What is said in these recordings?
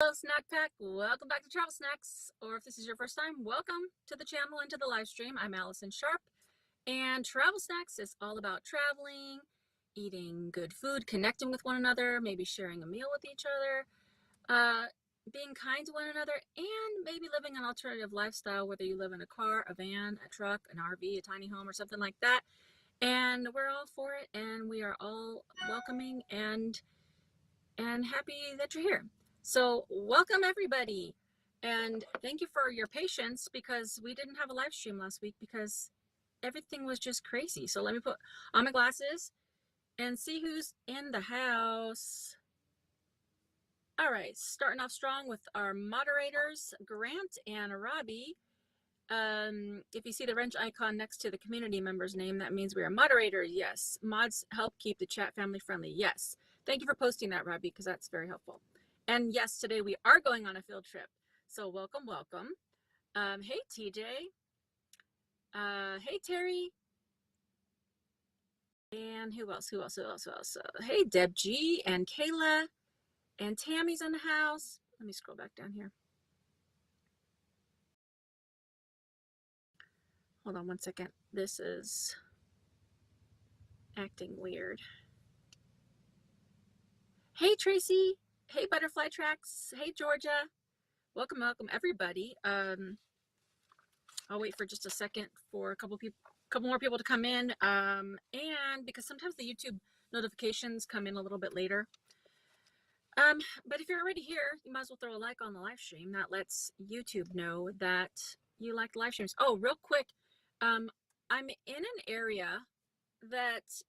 Hello, Snack Pack. Welcome back to Travel Snacks. Or if this is your first time, welcome to the channel and to the live stream. I'm Allison Sharp, and Travel Snacks is all about traveling, eating good food, connecting with one another, maybe sharing a meal with each other, being kind to one another, and maybe living an alternative lifestyle, whether you live in a car, a van, a truck, an RV, a tiny home, or something like that. And we're all for it, and we are all welcoming and happy that you're here. So welcome everybody, and thank you for your patience because we didn't have a live stream last week because everything was just crazy. So let me put on my glasses and see who's in the house. All right, starting off strong with our moderators, Grant and Robbie. If you see the wrench icon next to the community member's name, that means we are moderators. Yes. Mods help keep the chat family friendly. Yes. Thank you for posting that, Robbie, because that's very helpful. And yes, today we are going on a field trip. So welcome, welcome. Hey, TJ. Hey, Terry. And who else? Hey, Deb G and Kayla. And Tammy's in the house. Let me scroll back down here. Hold on one second. This is acting weird. Hey, Tracy. Hey, Butterfly Tracks. Hey, Georgia. Welcome, welcome, everybody. I'll wait for just a second for a couple more people to come in. And because sometimes the YouTube notifications come in a little bit later. But if you're already here, you might as well throw a like on the live stream. That lets YouTube know that you like live streams. Oh, real quick. I'm in an area that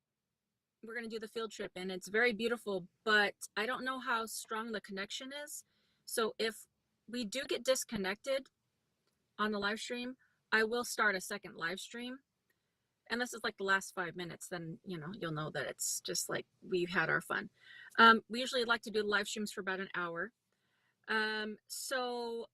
we're going to do the field trip in. It's very beautiful, but I don't know how strong the connection is. So if we do get disconnected on the live stream, I will start a second live stream. And this is like the last 5 minutes, then, you'll know that it's just like we've had our fun. We usually like to do live streams for about an hour. So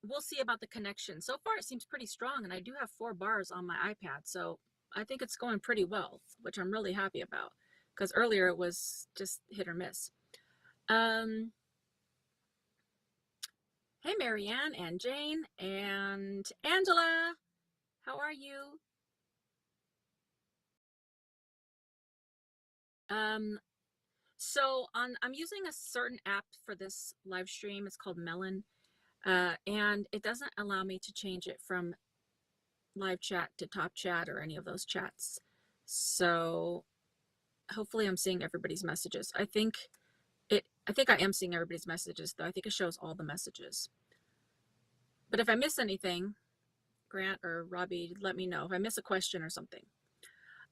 we'll see about the connection. So far, it seems pretty strong, and I do have 4 bars on my iPad. So I think it's going pretty well, which I'm really happy about, because earlier it was just hit or miss. Hey, Marianne and Jane and Angela, how are you? So I'm using a certain app for this live stream. It's called Melon, and it doesn't allow me to change it from live chat to top chat or any of those chats. So hopefully I'm seeing everybody's messages. I think I am seeing everybody's messages, though. I think it shows all the messages. But if I miss anything, Grant or Robbie, let me know if I miss a question or something.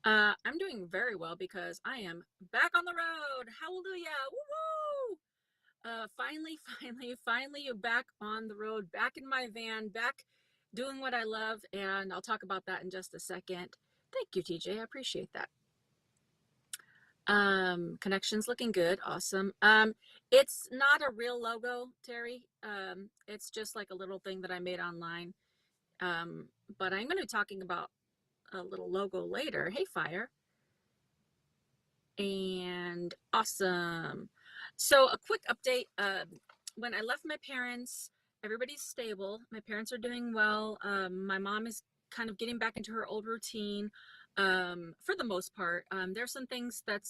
I'm doing very well because I am back on the road. Hallelujah. Woo-hoo! Finally, you're back on the road, back in my van, back doing what I love. And I'll talk about that in just a second. Thank you, TJ. I appreciate that. Connections looking good. Awesome. It's not a real logo, Terry. It's just like a little thing that I made online. But I'm going to be talking about a little logo later. Hey, Fire. And awesome. So a quick update. When I left my parents, everybody's stable. My parents are doing well. My mom is kind of getting back into her old routine. For the most part, there's some things that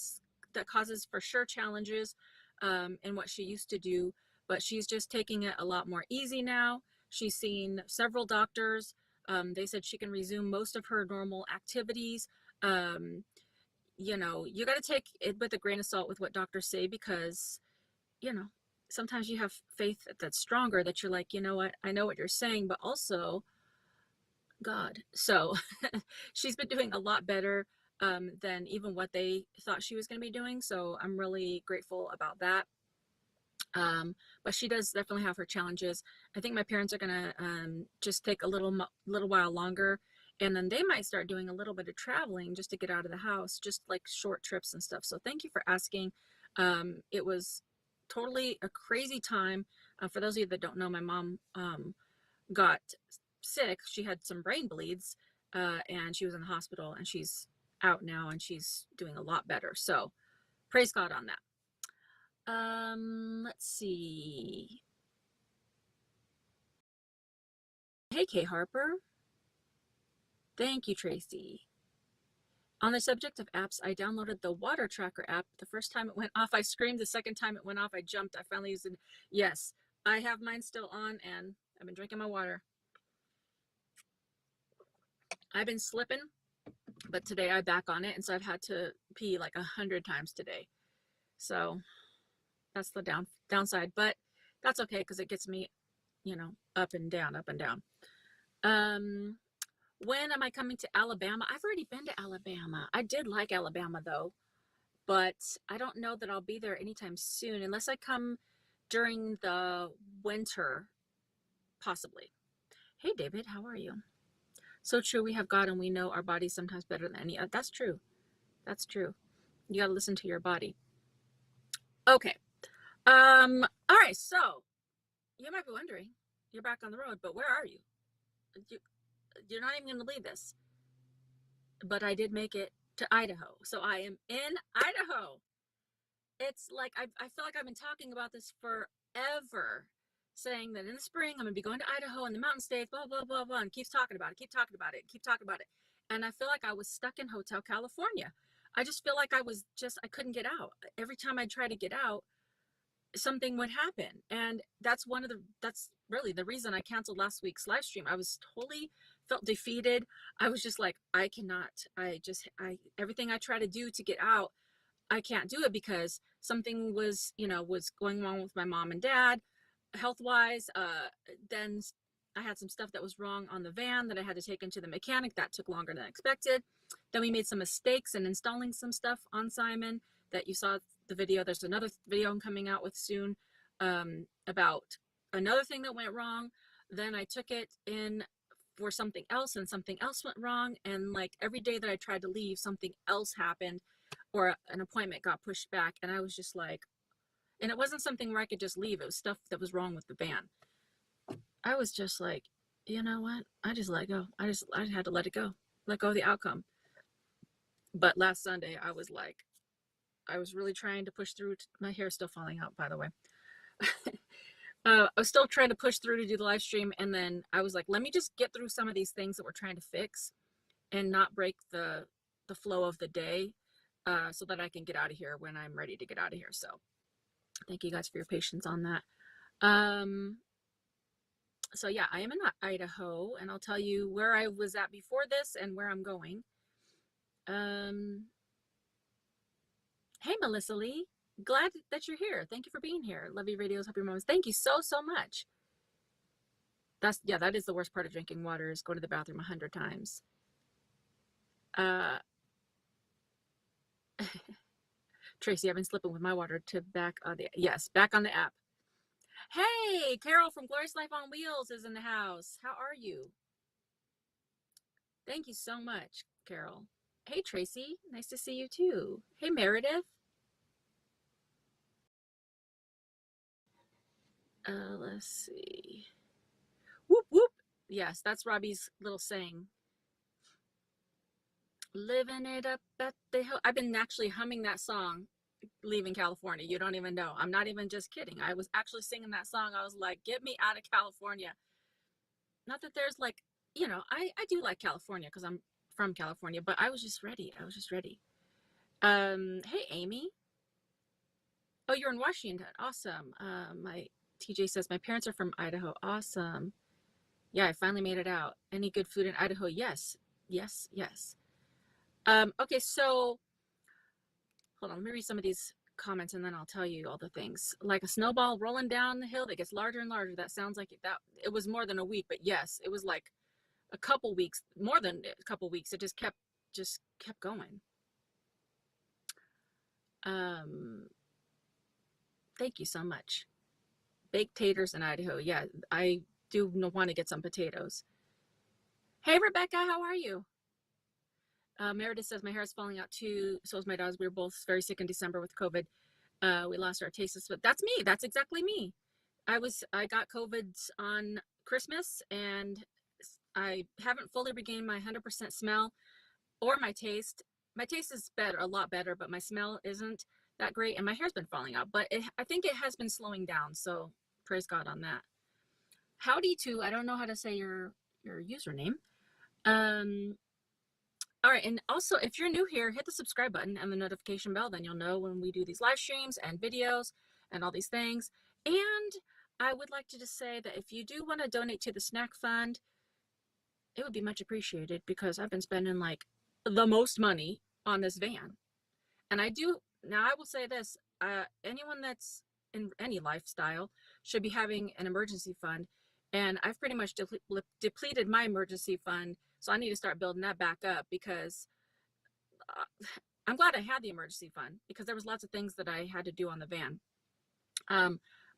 causes for sure challenges in what she used to do, but she's just taking it a lot more easy now. She's seen several doctors. They said she can resume most of her normal activities. You got to take it with a grain of salt with what doctors say, because, sometimes you have faith that's stronger, that you're like, you know what, I know what you're saying, but also God. So she's been doing a lot better than even what they thought she was going to be doing. So I'm really grateful about that. But she does definitely have her challenges. I think my parents are going to just take a little while longer, and then they might start doing a little bit of traveling just to get out of the house, just like short trips and stuff. So thank you for asking. It was totally a crazy time. For those of you that don't know, my mom got sick. She had some brain bleeds, and she was in the hospital, and she's out now, and she's doing a lot better. So praise God on that. Let's see. Hey, Kay Harper. Thank you, Tracy. On the subject of apps, I downloaded the water tracker app. The first time it went off, I screamed. The second time it went off, I jumped. I finally used it. Yes, I have mine still on, and I've been drinking my water. I've been slipping, but today I back on it, and so I've had to pee like 100 times today. So that's the downside, but that's okay because it gets me, up and down, up and down. When am I coming to Alabama? I've already been to Alabama. I did like Alabama though, but I don't know that I'll be there anytime soon unless I come during the winter, possibly. Hey, David, how are you? So true. We have God and we know our bodies sometimes better than any. That's true. That's true. You got to listen to your body. Okay. All right. So you might be wondering, you're back on the road, but where are you? You're not even going to believe this, but I did make it to Idaho. So I am in Idaho. It's like, I feel like I've been talking about this forever, saying that in the spring, I'm going to be going to Idaho and the mountain states, blah, blah, blah, blah, and keeps talking about it, keep talking about it, keep talking about it. And I feel like I was stuck in Hotel California. I just feel like I couldn't get out. Every time I try to get out, something would happen. And that's really the reason I canceled last week's live stream. I was totally felt defeated. I was just like, I cannot, everything I try to do to get out, I can't do it because something was going wrong with my mom and dad, health wise. Then I had some stuff that was wrong on the van that I had to take into the mechanic. That took longer than expected. Then we made some mistakes in installing some stuff on Simon that you saw the video. There's another video I'm coming out with soon about another thing that went wrong. Then I took it in for something else and something else went wrong. And like every day that I tried to leave, something else happened or an appointment got pushed back. And I was just like, and it wasn't something where I could just leave. It was stuff that was wrong with the van. I was just like, you know what? I just let go. I had to let it go, let go of the outcome. But last Sunday, I was really trying to push through. My hair is still falling out, by the way. I was still trying to push through to do the live stream. And then I was like, let me just get through some of these things that we're trying to fix and not break the flow of the day so that I can get out of here when I'm ready to get out of here. So thank you guys for your patience on that. So yeah, I am in Idaho and I'll tell you where I was at before this and where I'm going. Hey, Melissa Lee, glad that you're here. Thank you for being here. Love your videos, help your moments. Thank you so much. That is the worst part of drinking water is go to the bathroom 100 times. Tracy, I've been slipping with my water to back on the app. Hey, Carol from Glorious Life on Wheels is in the house. How are you? Thank you so much, Carol. Hey, Tracy, nice to see you too. Hey, Meredith. Let's see. Whoop, whoop. Yes, that's Robbie's little saying. Living it up at the hill. I've been actually humming that song leaving California. You don't even know. I'm not even just kidding. I was actually singing that song. I was like, get me out of California. Not that there's like, I do like California because I'm from California, but I was just ready. Hey, Amy. Oh, you're in Washington. Awesome. My TJ says my parents are from Idaho. Awesome. Yeah, I finally made it out. Any good food in Idaho? Yes. Okay, so hold on, let me read some of these comments and then I'll tell you all the things. Like a snowball rolling down the hill that gets larger and larger. That sounds like it was more than a week, but yes, it was like a couple weeks, more than a couple weeks. It just kept going. Thank you so much. Baked taters in Idaho. Yeah, I do want to get some potatoes. Hey, Rebecca, how are you? Meredith says my hair is falling out too. So is my dog's. We were both very sick in December with COVID. We lost our tastes, but that's me. That's exactly me. I got COVID on Christmas and I haven't fully regained my 100% smell or my taste. My taste is better, a lot better, but my smell isn't that great. And my hair's been falling out, but I think it has been slowing down. So praise God on that. Howdy too. I don't know how to say your your username. All right, and also if you're new here, hit the subscribe button and the notification bell, then you'll know when we do these live streams and videos and all these things. And I would like to just say that if you do want to donate to the snack fund, it would be much appreciated, because I've been spending like the most money on this van. And I will say this, anyone that's in any lifestyle should be having an emergency fund. And I've pretty much depleted my emergency fund. So I need to start building that back up, because I'm glad I had the emergency fund, because there was lots of things that I had to do on the van.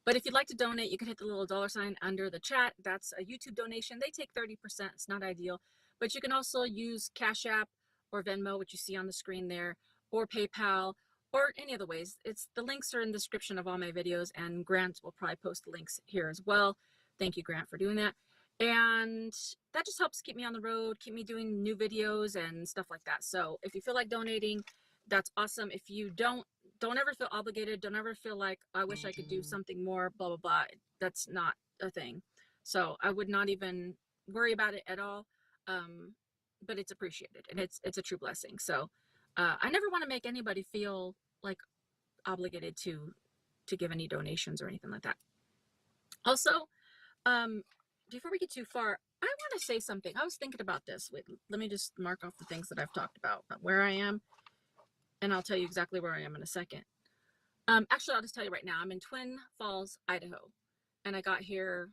But if you'd like to donate, you can hit the little $ under the chat. That's a YouTube donation. They take 30%. It's not ideal, but you can also use Cash App or Venmo, which you see on the screen there, or PayPal, or any of the ways. The links are in the description of all my videos, and Grant will probably post the links here as well. Thank you, Grant, for doing that. And that just helps keep me on the road, keep me doing new videos and stuff like that. So if you feel like donating, that's awesome. If you don't ever feel obligated. Don't ever feel like, I wish I could do something more, blah, blah, blah. That's not a thing. So I would not even worry about it at all. But it's appreciated, and it's a true blessing. So I never want to make anybody feel like obligated to give any donations or anything like that. Also, before we get too far, I want to say something. I was thinking about this. Wait, let me just mark off the things that I've talked about where I am, and I'll tell you exactly where I am in a second. Actually, I'll just tell you right now, I'm in Twin Falls, Idaho, and I got here,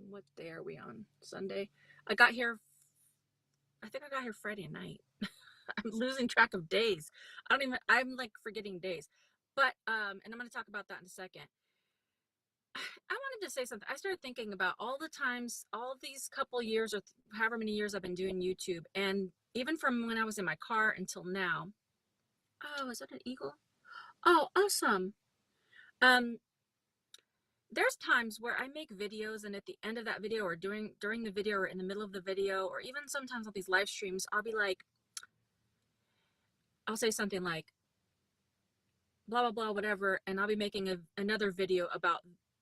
what day are we on? Sunday? I think I got here Friday night. I'm losing track of days. I'm like forgetting days. But, and I'm going to talk about that in a second. I wanted to say something. I started thinking about all the times, all these couple years, or however many years I've been doing YouTube, and even from when I was in my car until now. Oh, is that an eagle? Oh, awesome. There's times where I make videos, and at the end of that video, or during the video, or in the middle of the video, or even sometimes on these live streams, I'll say something like blah blah blah whatever, and I'll be making another video about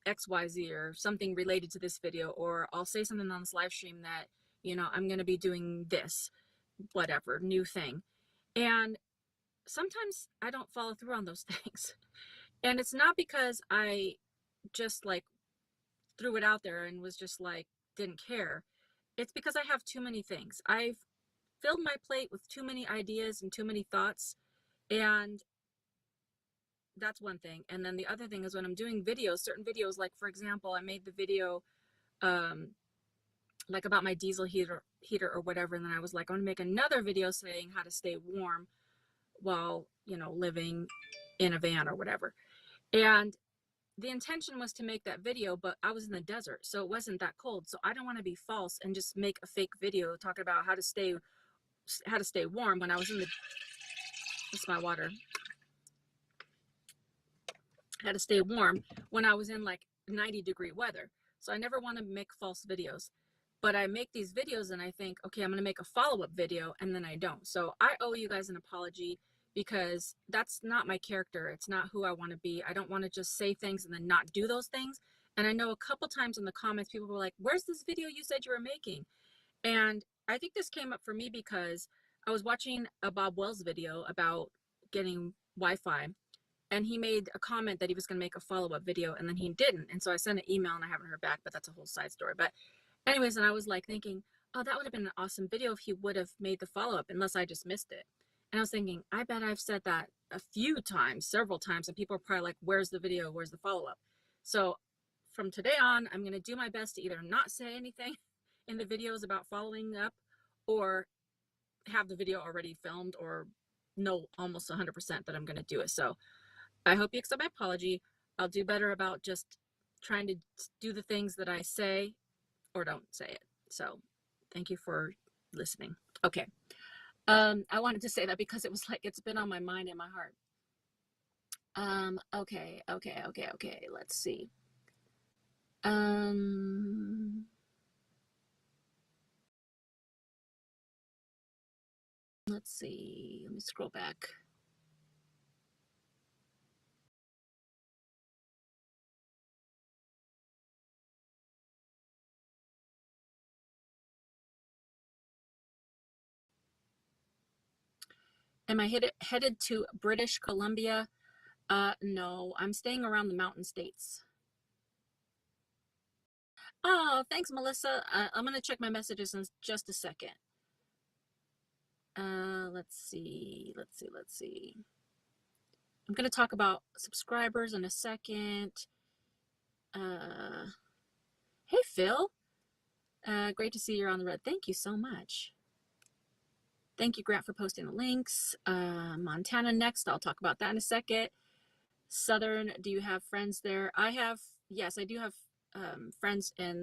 XYZ or something related to this video, or I'll say something on this live stream that, I'm going to be doing this whatever new thing, and sometimes I don't follow through on those things. And it's not because I just like threw it out there and was just like, didn't care. It's because I have too many things. I've filled my plate with too many ideas and too many thoughts. And that's one thing. And then the other thing is when I'm doing videos, certain videos, like for example, I made the video like about my diesel heater or whatever. And then I was like, I want to make another video saying how to stay warm while, living in a van or whatever. And the intention was to make that video, but I was in the desert, so it wasn't that cold. So I don't want to be false and just make a fake video talking about how to stay warm when I was in the, it's my water, how to stay warm when I was in like 90-degree weather. So I never want to make false videos, but I make these videos and I think, okay, I'm going to make a follow-up video, and then I don't. So I owe you guys an apology, because that's not my character. It's not who I want to be. I don't want to just say things and then not do those things. And I know a couple times in the comments, people were like, where's this video you said you were making? And I think this came up for me because I was watching a Bob Wells video about getting Wi-Fi, and he made a comment that he was going to make a follow-up video, and then he didn't. And so I sent an email and I haven't heard back, but that's a whole side story. But anyways, and I was like thinking, oh, that would have been an awesome video if he would have made the follow-up, unless I just missed it. And I was thinking, I bet I've said that a few times, several times, and people are probably like, where's the video? Where's the follow-up? So from today on, I'm going to do my best to either not say anything in the videos about following up, or have the video already filmed, or know almost 100% that I'm going to do it. So I hope you accept my apology. I'll do better about just trying to do the things that I say or don't say it. So thank you for listening. Okay. I wanted to say that because it was like, it's been on my mind and my heart. Okay. Let's see. Let's see. Let me scroll back. Am I headed to British Columbia? No, I'm staying around the mountain states. Oh, thanks, Melissa. I'm gonna check my messages in just a second. Let's see. I'm gonna talk about subscribers in a second. Uh, hey, Phil. Great to see you're on the road. Thank you so much. Thank you, Grant, for posting the links. Montana next. I'll talk about that in a second. Southern, do you have friends there? Yes, I do have friends I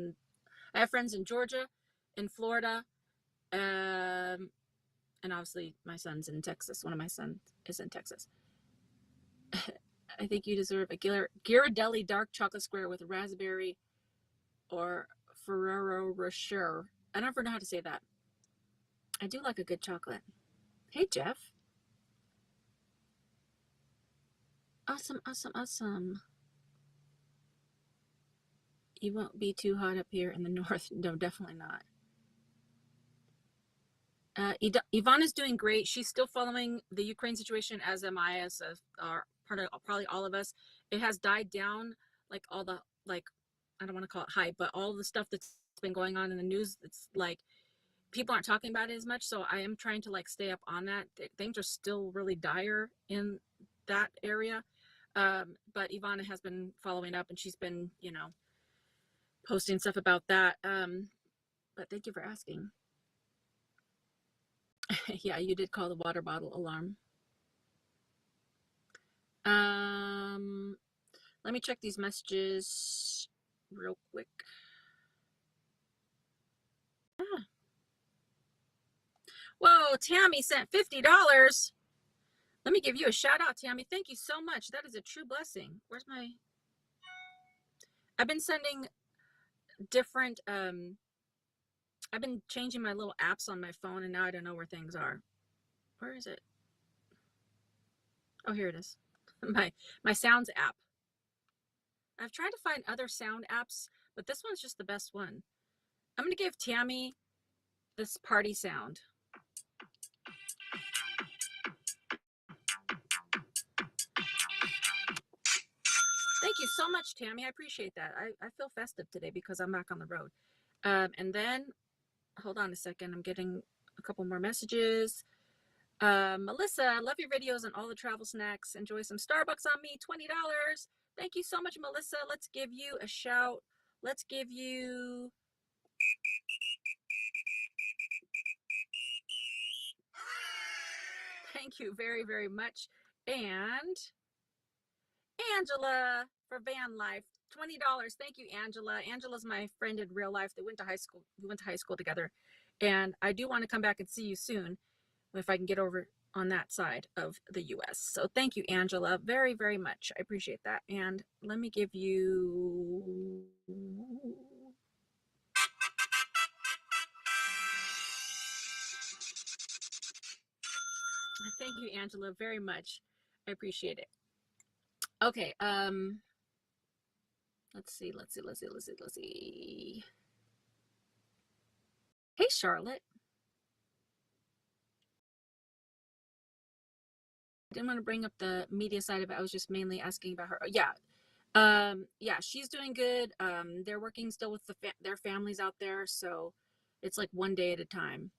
have friends in Georgia, in Florida, and obviously my son's in Texas. One of my sons is in Texas. I think you deserve a Ghirardelli dark chocolate square with raspberry or Ferrero Rocher. I never know how to say that. I do like a good chocolate. Hey, Jeff. Awesome. You won't be too hot up here in the north. No, definitely not. Yvonne is doing great. She's still following the Ukraine situation, as am I, as probably all of us. It has died down, like all the, like, I don't want to call it hype, but all the stuff that's been going on in the news. It's like people aren't talking about it as much. So I am trying to like stay up on that. Things are still really dire in that area. But Ivana has been following up, and she's been, posting stuff about that. But thank you for asking. Yeah, you did call the water bottle alarm. Let me check these messages real quick. Ah. Whoa, Tammy sent $50. Let me give you a shout out, Tammy. Thank you so much. That is a true blessing. Where's my... I've been sending different... I've been changing my little apps on my phone, and now I don't know where things are. Where is it? Oh, here it is. My sounds app. I've tried to find other sound apps, but this one's just the best one. I'm going to give Tammy this party sound. Thank you so much, Tammy. I appreciate that. I feel festive today because I'm back on the road. And then, hold on a second. I'm getting a couple more messages. Melissa, love your videos and all the travel snacks. Enjoy some Starbucks on me, $20. Thank you so much, Melissa. Let's give you a shout. Let's give you... Thank you very, very much. And Angela for van life, $20. Thank you, Angela. Angela's my friend in real life. We went to high school together, and I do want to come back and see you soon if I can get over on that side of the US. So thank you, Angela, very, very much. I appreciate that. And let me give you... Thank you, Angela, very much. I appreciate it. Okay, let's see. Hey, Charlotte. I didn't want to bring up the media side of it. I was just mainly asking about her. Yeah, she's doing good. They're working still with their families out there, so it's like one day at a time.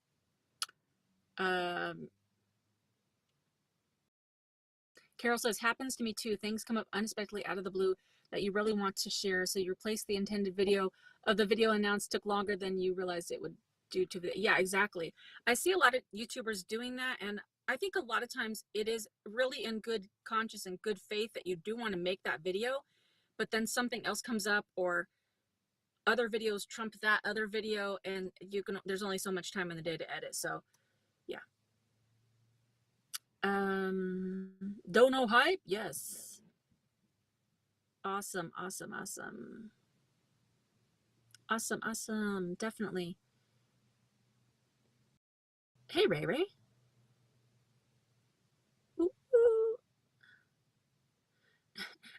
Carol says, happens to me too. Things come up unexpectedly out of the blue that you really want to share, so you replace the intended video of the video announced took longer than you realized it would do to the... Yeah, exactly. I see a lot of YouTubers doing that, and I think a lot of times it is really in good conscience and good faith that you do want to make that video, but then something else comes up, or other videos trump that other video, and there's only so much time in the day to edit. So yeah. Don't know hype? Yes. Awesome. Definitely. Hey, Ray Ray. Ooh, ooh.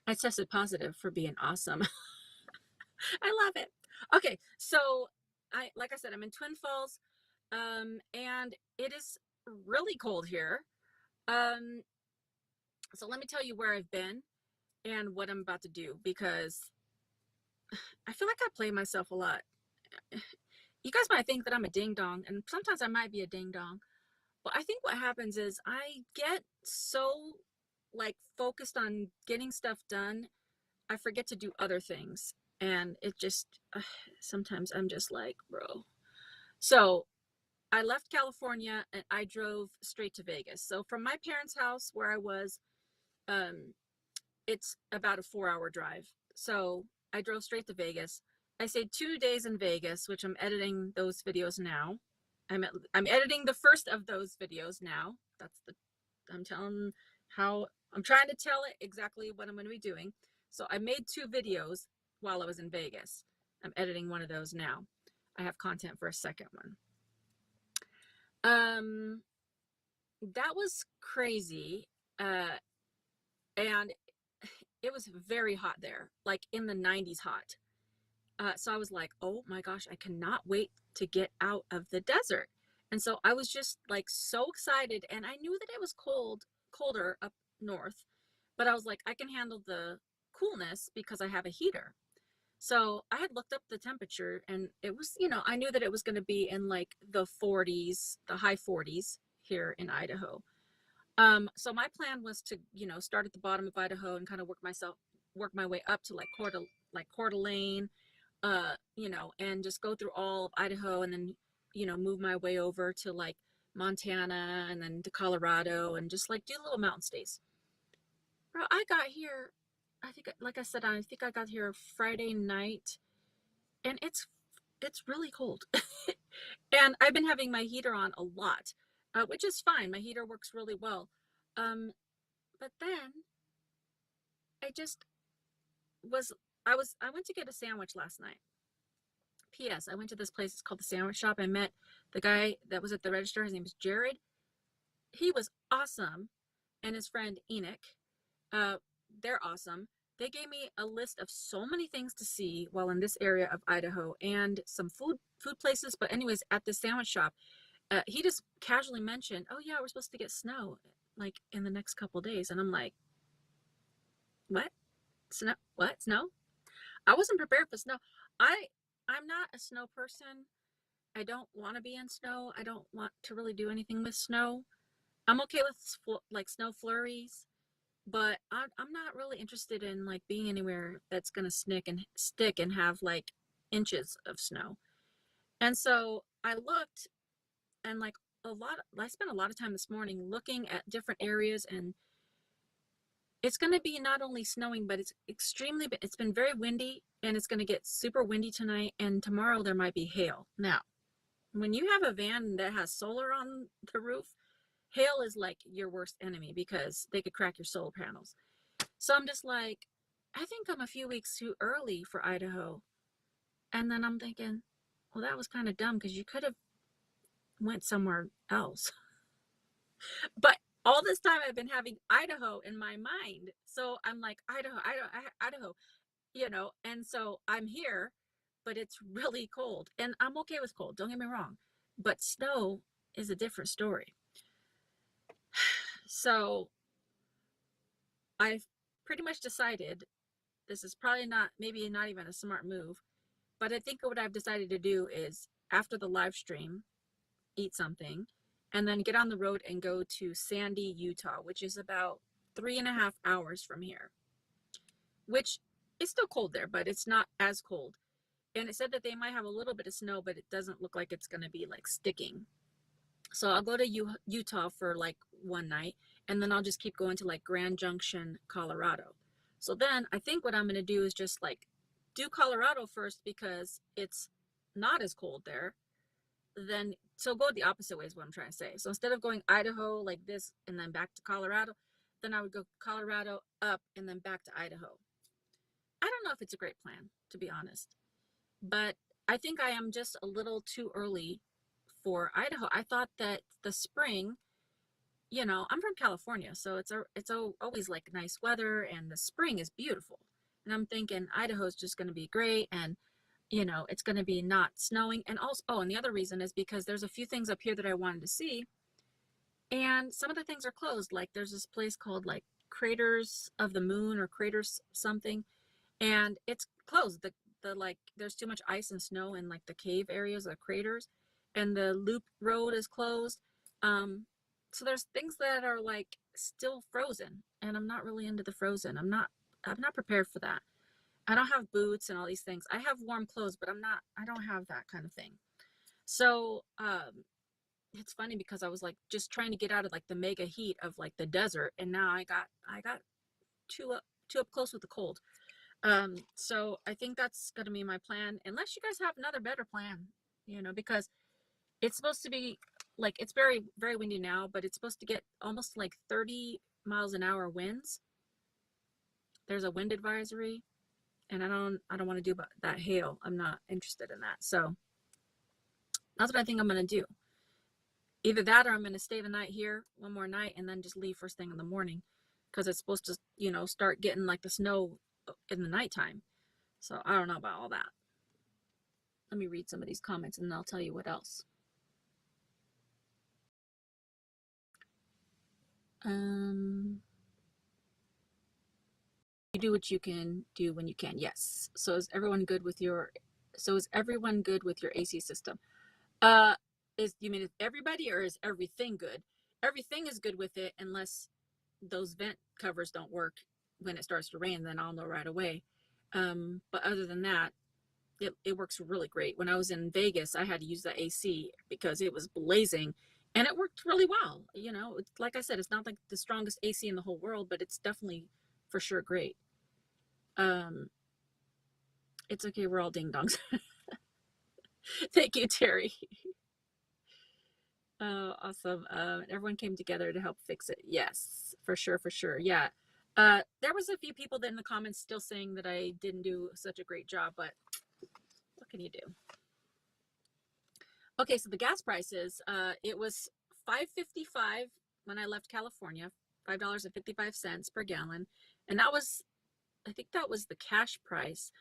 I tested positive for being awesome. I love it. Okay, so like I said, I'm in Twin Falls, and it is really cold here. Um, so let me tell you where I've been and what I'm about to do, because I feel like I play myself a lot. You guys might think that I'm a ding dong, and sometimes I might be a ding dong, but I think what happens is I get so like focused on getting stuff done, I forget to do other things. And it just, sometimes I'm just like, bro. So I left California and I drove straight to Vegas. So from my parents' house where I was, um, it's about a 4 hour drive. So I drove straight to Vegas. I stayed 2 days in Vegas, which I'm editing those videos now. I'm editing the first of those videos now. I'm telling how I'm trying to tell it exactly what I'm going to be doing. So I made 2 videos while I was in Vegas. I'm editing one of those now. I have content for a second one. Um, that was crazy. And it was very hot there, like in the 90s hot. So I was like, oh my gosh, I cannot wait to get out of the desert. And so I was just like so excited. And I knew that it was colder up north, but I was like, I can handle the coolness because I have a heater. So I had looked up the temperature and it was, I knew that it was going to be in like the 40s, the high 40s here in Idaho. So my plan was to, start at the bottom of Idaho and kind of work my way up to like Coeur d'Alene, and just go through all of Idaho and then, move my way over to like Montana and then to Colorado and just like do little mountain stays. Bro, I got here, I think, like I said, I think I got here Friday night and it's really cold. And I've been having my heater on a lot, which is fine. My heater works really well. Um, but then I just was, I went to get a sandwich last night. P.S. I went to this place. It's called the Sandwich Shop. I met the guy that was at the register. His name is Jared. He was awesome. And his friend Enoch. Uh, they're awesome. They gave me a list of so many things to see while in this area of Idaho and some food places. But anyways, at the sandwich shop, he just casually mentioned, "Oh yeah, we're supposed to get snow like in the next couple of days." And I'm like, "What? Snow? What? Snow?" I wasn't prepared for snow. I'm not a snow person. I don't want to be in snow. I don't want to really do anything with snow. I'm okay with like snow flurries, but I'm not really interested in like being anywhere that's gonna stick and have like inches of snow. And so I looked and like I spent a lot of time this morning looking at different areas, and it's going to be not only snowing, but it's been very windy, and it's going to get super windy tonight, and tomorrow there might be hail. Now, when you have a van that has solar on the roof, hail is like your worst enemy because they could crack your solar panels. So I'm just like, I think I'm a few weeks too early for Idaho. And then I'm thinking, well, that was kind of dumb because you could have went somewhere else. But all this time I've been having Idaho in my mind. So I'm like, Idaho, and so I'm here, but it's really cold. And I'm okay with cold, don't get me wrong. But snow is a different story. So I've pretty much decided this is probably maybe not even a smart move, but I think what I've decided to do is after the live stream, eat something, and then get on the road and go to Sandy, Utah, which is about 3.5 hours from here, which is still cold there, but it's not as cold. And it said that they might have a little bit of snow, but it doesn't look like it's going to be like sticking. So I'll go to Utah for like one night, and then I'll just keep going to like Grand Junction, Colorado. So then I think what I'm going to do is just like do Colorado first because it's not as cold there. Then, so go the opposite way is what I'm trying to say. So instead of going Idaho like this and then back to Colorado, then I would go Colorado up and then back to Idaho. I don't know if it's a great plan, to be honest, but I think I am just a little too early for Idaho. I thought that the spring, I'm from California, so it's always like nice weather and the spring is beautiful. And I'm thinking Idaho's just going to be great, and it's going to be not snowing. And also, oh, and the other reason is because there's a few things up here that I wanted to see. And some of the things are closed. Like there's this place called like Craters of the Moon or Craters something, and it's closed. The like there's too much ice and snow in like the cave areas of craters, and the loop road is closed. Um, so there's things that are like still frozen, and I'm not really into the frozen. I'm not prepared for that. I don't have boots and all these things. I have warm clothes, but I don't have that kind of thing. So it's funny because I was like just trying to get out of like the mega heat of like the desert, and now I got too up close with the cold. So I think that's gonna be my plan, unless you guys have another better plan, because it's supposed to be like it's very very windy now, but it's supposed to get almost like 30 miles an hour winds. There's a wind advisory, and I don't want to do about that hail. I'm not interested in that. So that's what I think I'm gonna do. Either that or I'm gonna stay the night here one more night and then just leave first thing in the morning, because it's supposed to start getting like the snow in the nighttime. So I don't know about all that. Let me read some of these comments and I'll tell you what else. You do what you can do when you can. Yes. So is everyone good with your AC system? Uh you mean is everybody, or is everything good? Everything is good with it unless those vent covers don't work when it starts to rain, then I'll know right away. But other than that, it works really great. When I was in Vegas, I had to use the AC because it was blazing, and it worked really well. Like I said, it's not like the strongest AC in the whole world, but it's definitely for sure great. Um, it's okay. We're all ding dongs. Thank you, Terry. Oh, awesome. Everyone came together to help fix it. Yes, for sure, for sure. Yeah. There was a few people that in the comments still saying that I didn't do such a great job, but what can you do? Okay, so the gas prices, it was $5.55 when I left California, $5.55 per gallon, and I think that was the cash price.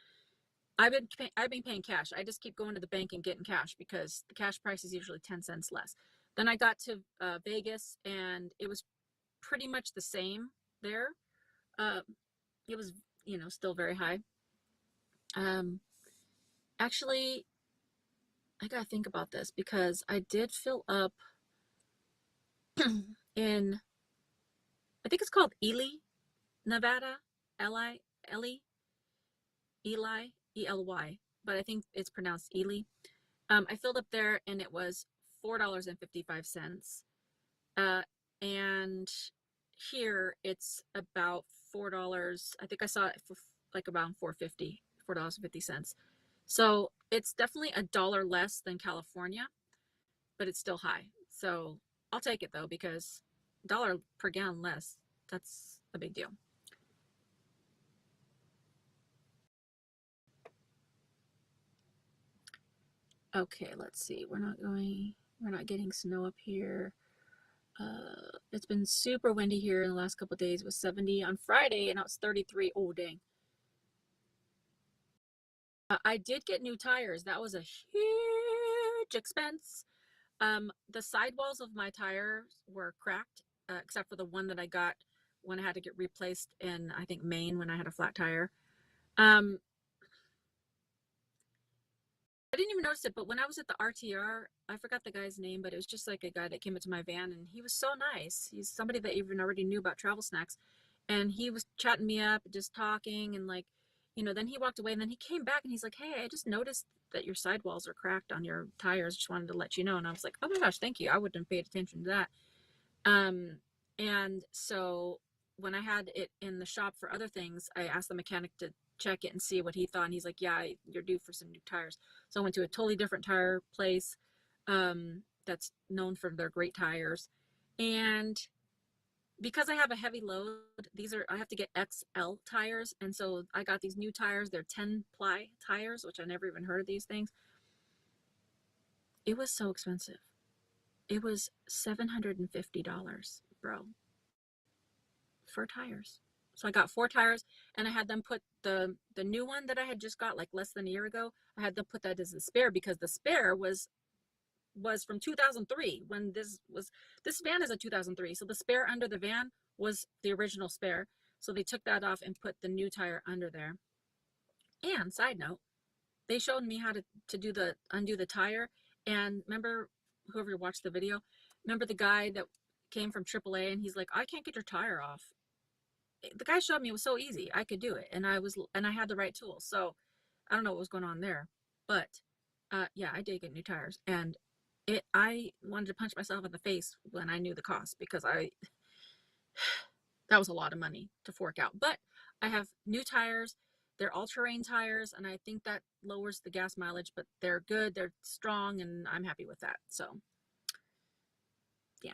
I've been paying cash. I just keep going to the bank and getting cash because the cash price is usually 10 cents less. Then I got to Vegas, and it was pretty much the same there. Uh, it was, still very high. Um, Actually, I gotta think about this because I did fill up in, I think it's called Ely, Nevada, Eli, Eli, Eli, Ely, but I think it's pronounced Ely. I filled up there and it was $4.55. Uh, and here it's about $4. I think I saw it for like around 4.50, $4.50. So it's definitely a dollar less than California, but it's still high. So I'll take it though, because dollar per gallon less, that's a big deal. Okay, let's see. We're not getting snow up here. It's been super windy here in the last couple of days. It was 70 on Friday and now it's 33. Oh, dang. I did get new tires. That was a huge expense. The sidewalls of my tires were cracked, except for the one that I got when I had to get replaced in, I think, Maine when I had a flat tire. Um, I didn't even notice it, but when I was at the RTR, I forgot the guy's name, but it was just like a guy that came into my van, and he was so nice. He's somebody that even already knew about travel snacks, and he was chatting me up, just talking, and like, then he walked away, and then he came back, and he's like, "Hey, I just noticed that your sidewalls are cracked on your tires. Just wanted to let you know." And I was like, "Oh my gosh, thank you. I wouldn't have paid attention to that." Um, and so when I had it in the shop for other things, I asked the mechanic to check it and see what he thought. And he's like, "Yeah, you're due for some new tires." So I went to a totally different tire place, that's known for their great tires. And because I have a heavy load, I have to get XL tires. And so I got these new tires. They're 10 ply tires, which I never even heard of these things. It was so expensive. It was $750, bro, for tires. So I got 4 tires, and I had them put the new one that I had just got like less than a year ago. I had them put that as a spare because the spare was was from 2003 when this van is a 2003. So the spare under the van was the original spare. So they took that off and put the new tire under there. And side note, they showed me how to do the undo the tire. And remember, whoever watched the video, remember the guy that came from AAA and he's like, I can't get your tire off. The guy showed me it was so easy. I could do it, and I had the right tools. So I don't know what was going on there, but yeah, I did get new tires, and I wanted to punch myself in the face when I knew the cost, because that was a lot of money to fork out. But I have new tires. They're all-terrain tires, and I think that lowers the gas mileage, but they're good, they're strong, and I'm happy with that. So yeah.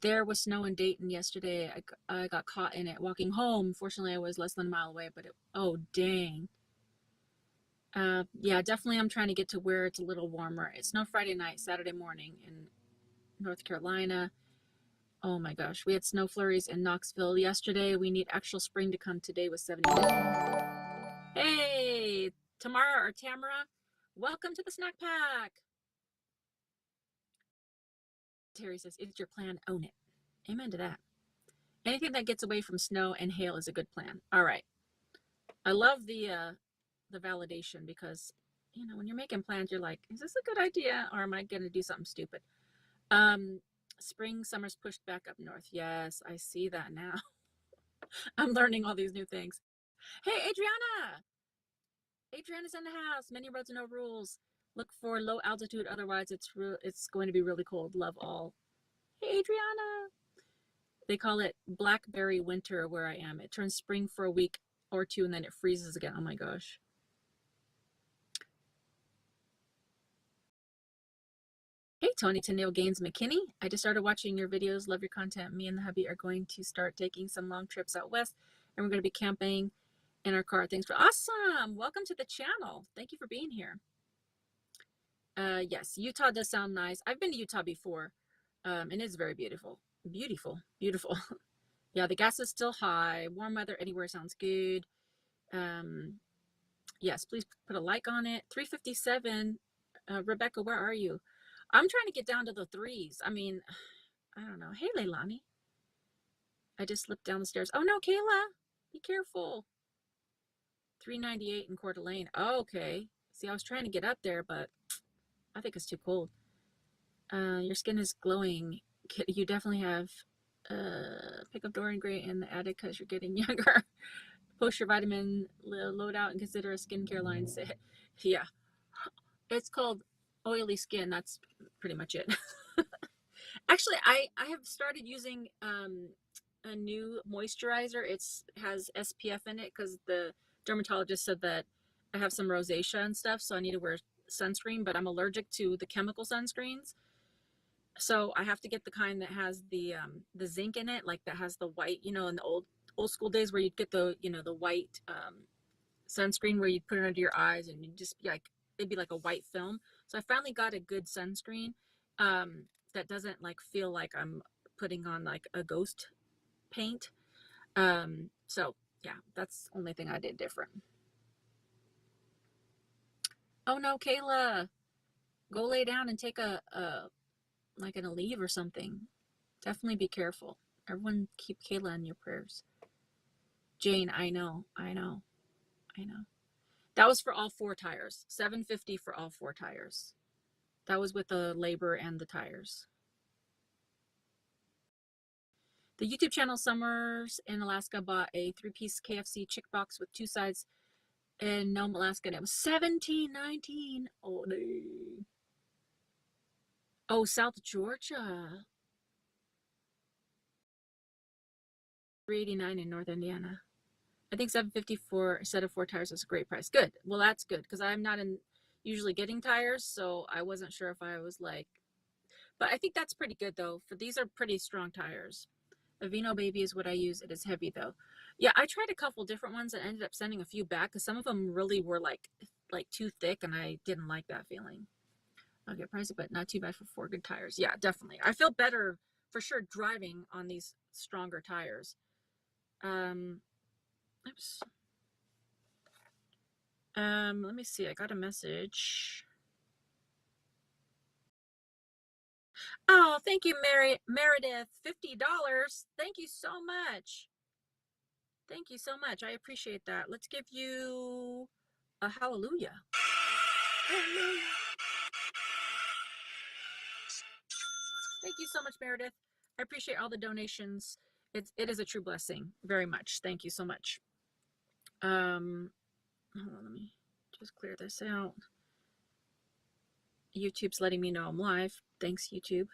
There was snow in Dayton yesterday. I got caught in it walking home. Fortunately, I was less than a mile away, but oh dang. Yeah, definitely I'm trying to get to where it's a little warmer. It snowed Friday night, Saturday morning in North Carolina. Oh my gosh, we had snow flurries in Knoxville yesterday. We need actual spring to come today with 70. Hey, Tamara or Tamara, welcome to the snack pack. Terry says, it's your plan, own it. Amen to that. Anything that gets away from snow and hail is a good plan. All right. I love the validation, because when you're making plans, you're like, is this a good idea, or am I going to do something stupid? Spring, summer's pushed back up north. Yes, I see that now. I'm learning all these new things. Hey, Adriana. Adriana's in the house. Many roads, no rules. Look for low altitude, otherwise it's going to be really cold. Love all. Hey, Adriana. They call it blackberry winter where I am. It turns spring for a week or two, and then it freezes again. Oh my gosh. Hey, Tony Tennille Gaines McKinney. I just started watching your videos. Love your content. Me and the hubby are going to start taking some long trips out west, and we're going to be camping in our car. Thanks for awesome. Welcome to the channel. Thank you for being here. Yes, Utah does sound nice. I've been to Utah before, and it's very beautiful. Beautiful, beautiful. Yeah, the gas is still high. Warm weather anywhere sounds good. Yes, please put a like on it. 357. Rebecca, where are you? I'm trying to get down to the threes. I mean, I don't know. Hey, Leilani. I just slipped down the stairs. Oh, no, Kayla. Be careful. 398 in Coeur d'Alene. Oh, okay. See, I was trying to get up there, but I think it's too cold. Your skin is glowing. You definitely have pick up Dorian Gray in the attic because you're getting younger. Post your vitamin load out and consider a skincare line. Yeah. It's called oily skin. That's pretty much it. Actually, I have started using a new moisturizer. It has SPF in it because the dermatologist said that I have some rosacea and stuff, so I need to wear sunscreen, but I'm allergic to the chemical sunscreens. So I have to get the kind that has the zinc in it, like that has the white, in the old school days where you'd get the, the white sunscreen where you'd put it under your eyes and you'd just be like, it'd be like a white film. So I finally got a good sunscreen that doesn't like feel like I'm putting on like a ghost paint. So yeah, that's the only thing I did different. Oh no, Kayla, go lay down and take a like a leave or something. Definitely be careful. Everyone keep Kayla in your prayers. Jane, I know. That was for all 4 tires. $750 for all 4 tires. That was with the labor and the tires. The YouTube channel Summers in Alaska bought a 3-piece KFC chick box with 2 sides in Nome, Alaska, and it was $17.19. Oh, dang. Oh, South Georgia. $389 in North Indiana. I think $750 for a set of 4 tires is a great price. Good. Well, that's good because I'm not usually getting tires, so I wasn't sure if I was like, but I think that's pretty good though. For these are pretty strong tires. Aveeno Baby is what I use. It is heavy though. Yeah, I tried a couple different ones and ended up sending a few back because some of them really were like too thick, and I didn't like that feeling. I'll get pricey, but not too bad for 4 good tires. Yeah, definitely. I feel better for sure driving on these stronger tires. Oops. Let me see. I got a message. Oh, thank you, Meredith. $50. Thank you so much. Thank you so much. I appreciate that. Let's give you a hallelujah. Hallelujah. Thank you so much, Meredith. I appreciate all the donations. It is a true blessing. Very much. Thank you so much. Hold on, let me just clear this out. YouTube's letting me know I'm live. Thanks, YouTube.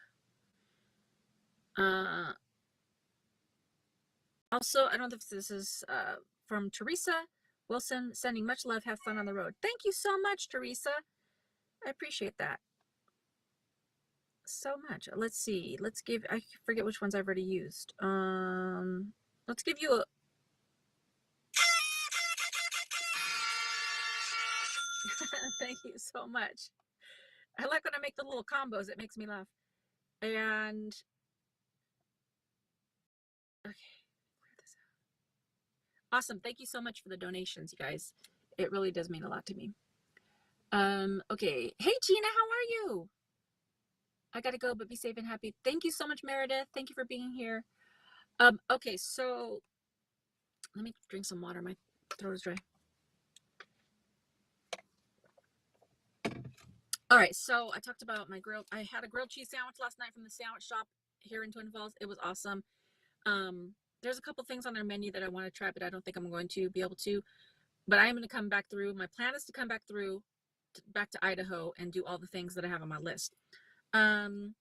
Also, I don't know if this is from Teresa Wilson, sending much love. Have fun on the road. Thank you so much, Teresa. I appreciate that so much. Let's see. Let's give, I forget which ones I've already used. Let's give you a, thank you so much. I like when I make the little combos. It makes me laugh. And okay, clear this out. Awesome. Thank you so much for the donations, you guys. It really does mean a lot to me. Okay. Hey, Tina, how are you? I gotta go, but be safe and happy. Thank you so much, Meredith. Thank you for being here. Okay, so let me drink some water. My throat is dry. All right, so I talked about my grilled. I had a grilled cheese sandwich last night from the sandwich shop here in Twin Falls. It was awesome. There's a couple things on their menu that I want to try, but I don't think I'm going to be able to. But I am going to come back through. My plan is to come back through, back to Idaho, and do all the things that I have on my list. I'm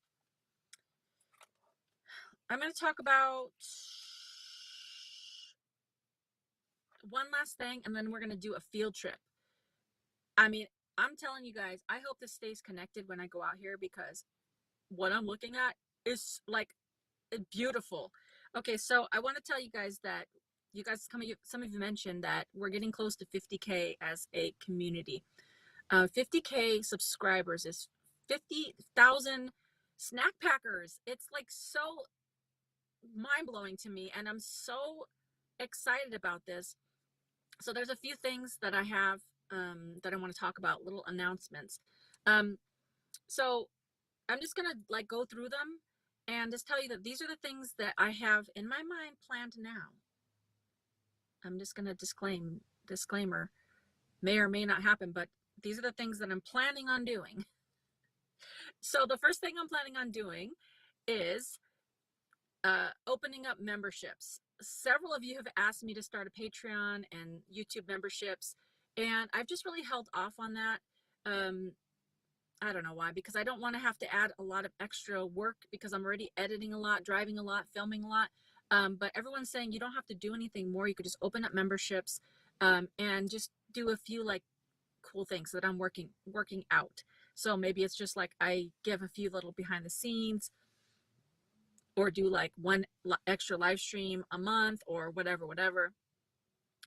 going to talk about one last thing, and then we're going to do a field trip. I mean, I'm telling you guys, I hope this stays connected when I go out here, because what I'm looking at is like beautiful. Okay, so I want to tell you guys that you guys, some of you mentioned that we're getting close to 50K as a community. 50K subscribers is 50,000 snack packers. It's like so mind-blowing to me, and I'm so excited about this. So there's a few things that I have that I want to talk about, little announcements. So I'm just gonna like go through them and just tell you that these are the things that I have in my mind planned now. I'm just gonna disclaimer, may or may not happen, but these are the things that I'm planning on doing. So the first thing I'm planning on doing is opening up memberships. Several of you have asked me to start a Patreon and YouTube memberships, and I've just really held off on that. I don't know why, because I don't want to have to add a lot of extra work, because I'm already editing a lot, driving a lot, filming a lot. But everyone's saying you don't have to do anything more. You could just open up memberships and just do a few like cool things that I'm working out. So maybe it's just like I give a few little behind the scenes, or do like one extra live stream a month, or whatever.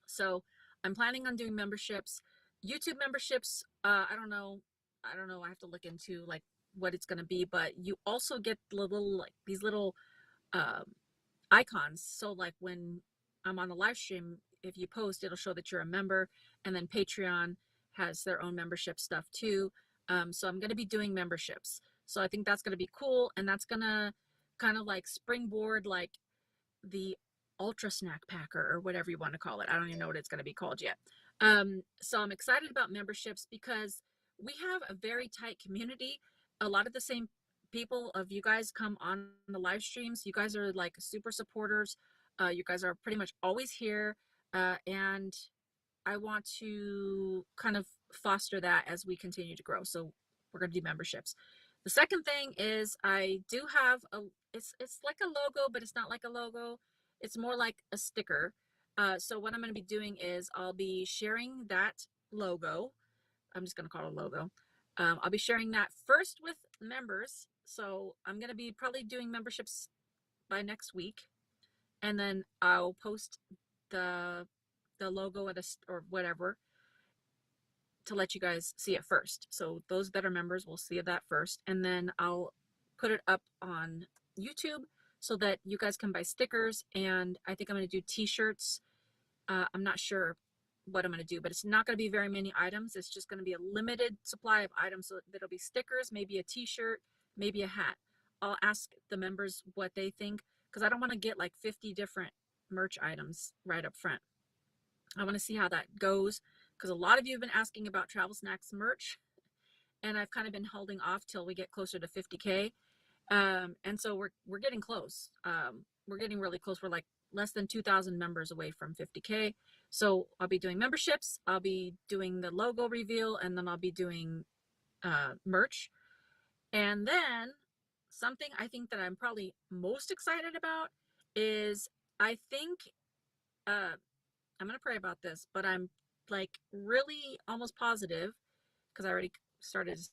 So I'm planning on doing memberships. YouTube memberships, I don't know. I have to look into like what it's going to be, but you also get little like these little icons. So like when I'm on a live stream, if you post, it'll show that you're a member. And then Patreon has their own membership stuff too. So I'm going to be doing memberships. So I think that's going to be cool, and that's going to kind of like springboard like the ultra snack packer, or whatever you want to call it. I don't even know what it's going to be called yet. So I'm excited about memberships because we have a very tight community. A lot of the same people of you guys come on the live streams. You guys are like super supporters. You guys are pretty much always here. And I want to kind of foster that as we continue to grow. So we're going to do memberships. The second thing is I do have it's like a logo, but it's not like a logo. It's more like a sticker. So what I'm going to be doing is I'll be sharing that logo. I'm just going to call it a logo. I'll be sharing that first with members. So I'm going to be probably doing memberships by next week. And then I'll post the logo or whatever to let you guys see it first. So those that are members will see that first. And then I'll put it up on YouTube so that you guys can buy stickers. And I think I'm going to do t-shirts. I'm not sure what I'm going to do, but it's not going to be very many items. It's just going to be a limited supply of items. So that'll be stickers, maybe a t-shirt, maybe a hat. I'll ask the members what they think, because I don't want to get like 50 different merch items right up front. I want to see how that goes, because a lot of you have been asking about Travel Snacks merch, and I've kind of been holding off till we get closer to 50K. And so we're getting close. We're getting really close. We're like less than 2,000 members away from 50K. So I'll be doing memberships, I'll be doing the logo reveal, and then I'll be doing merch. And then something I think that I'm probably most excited about is, I think I'm gonna pray about this, but I'm like really almost positive, because I already started to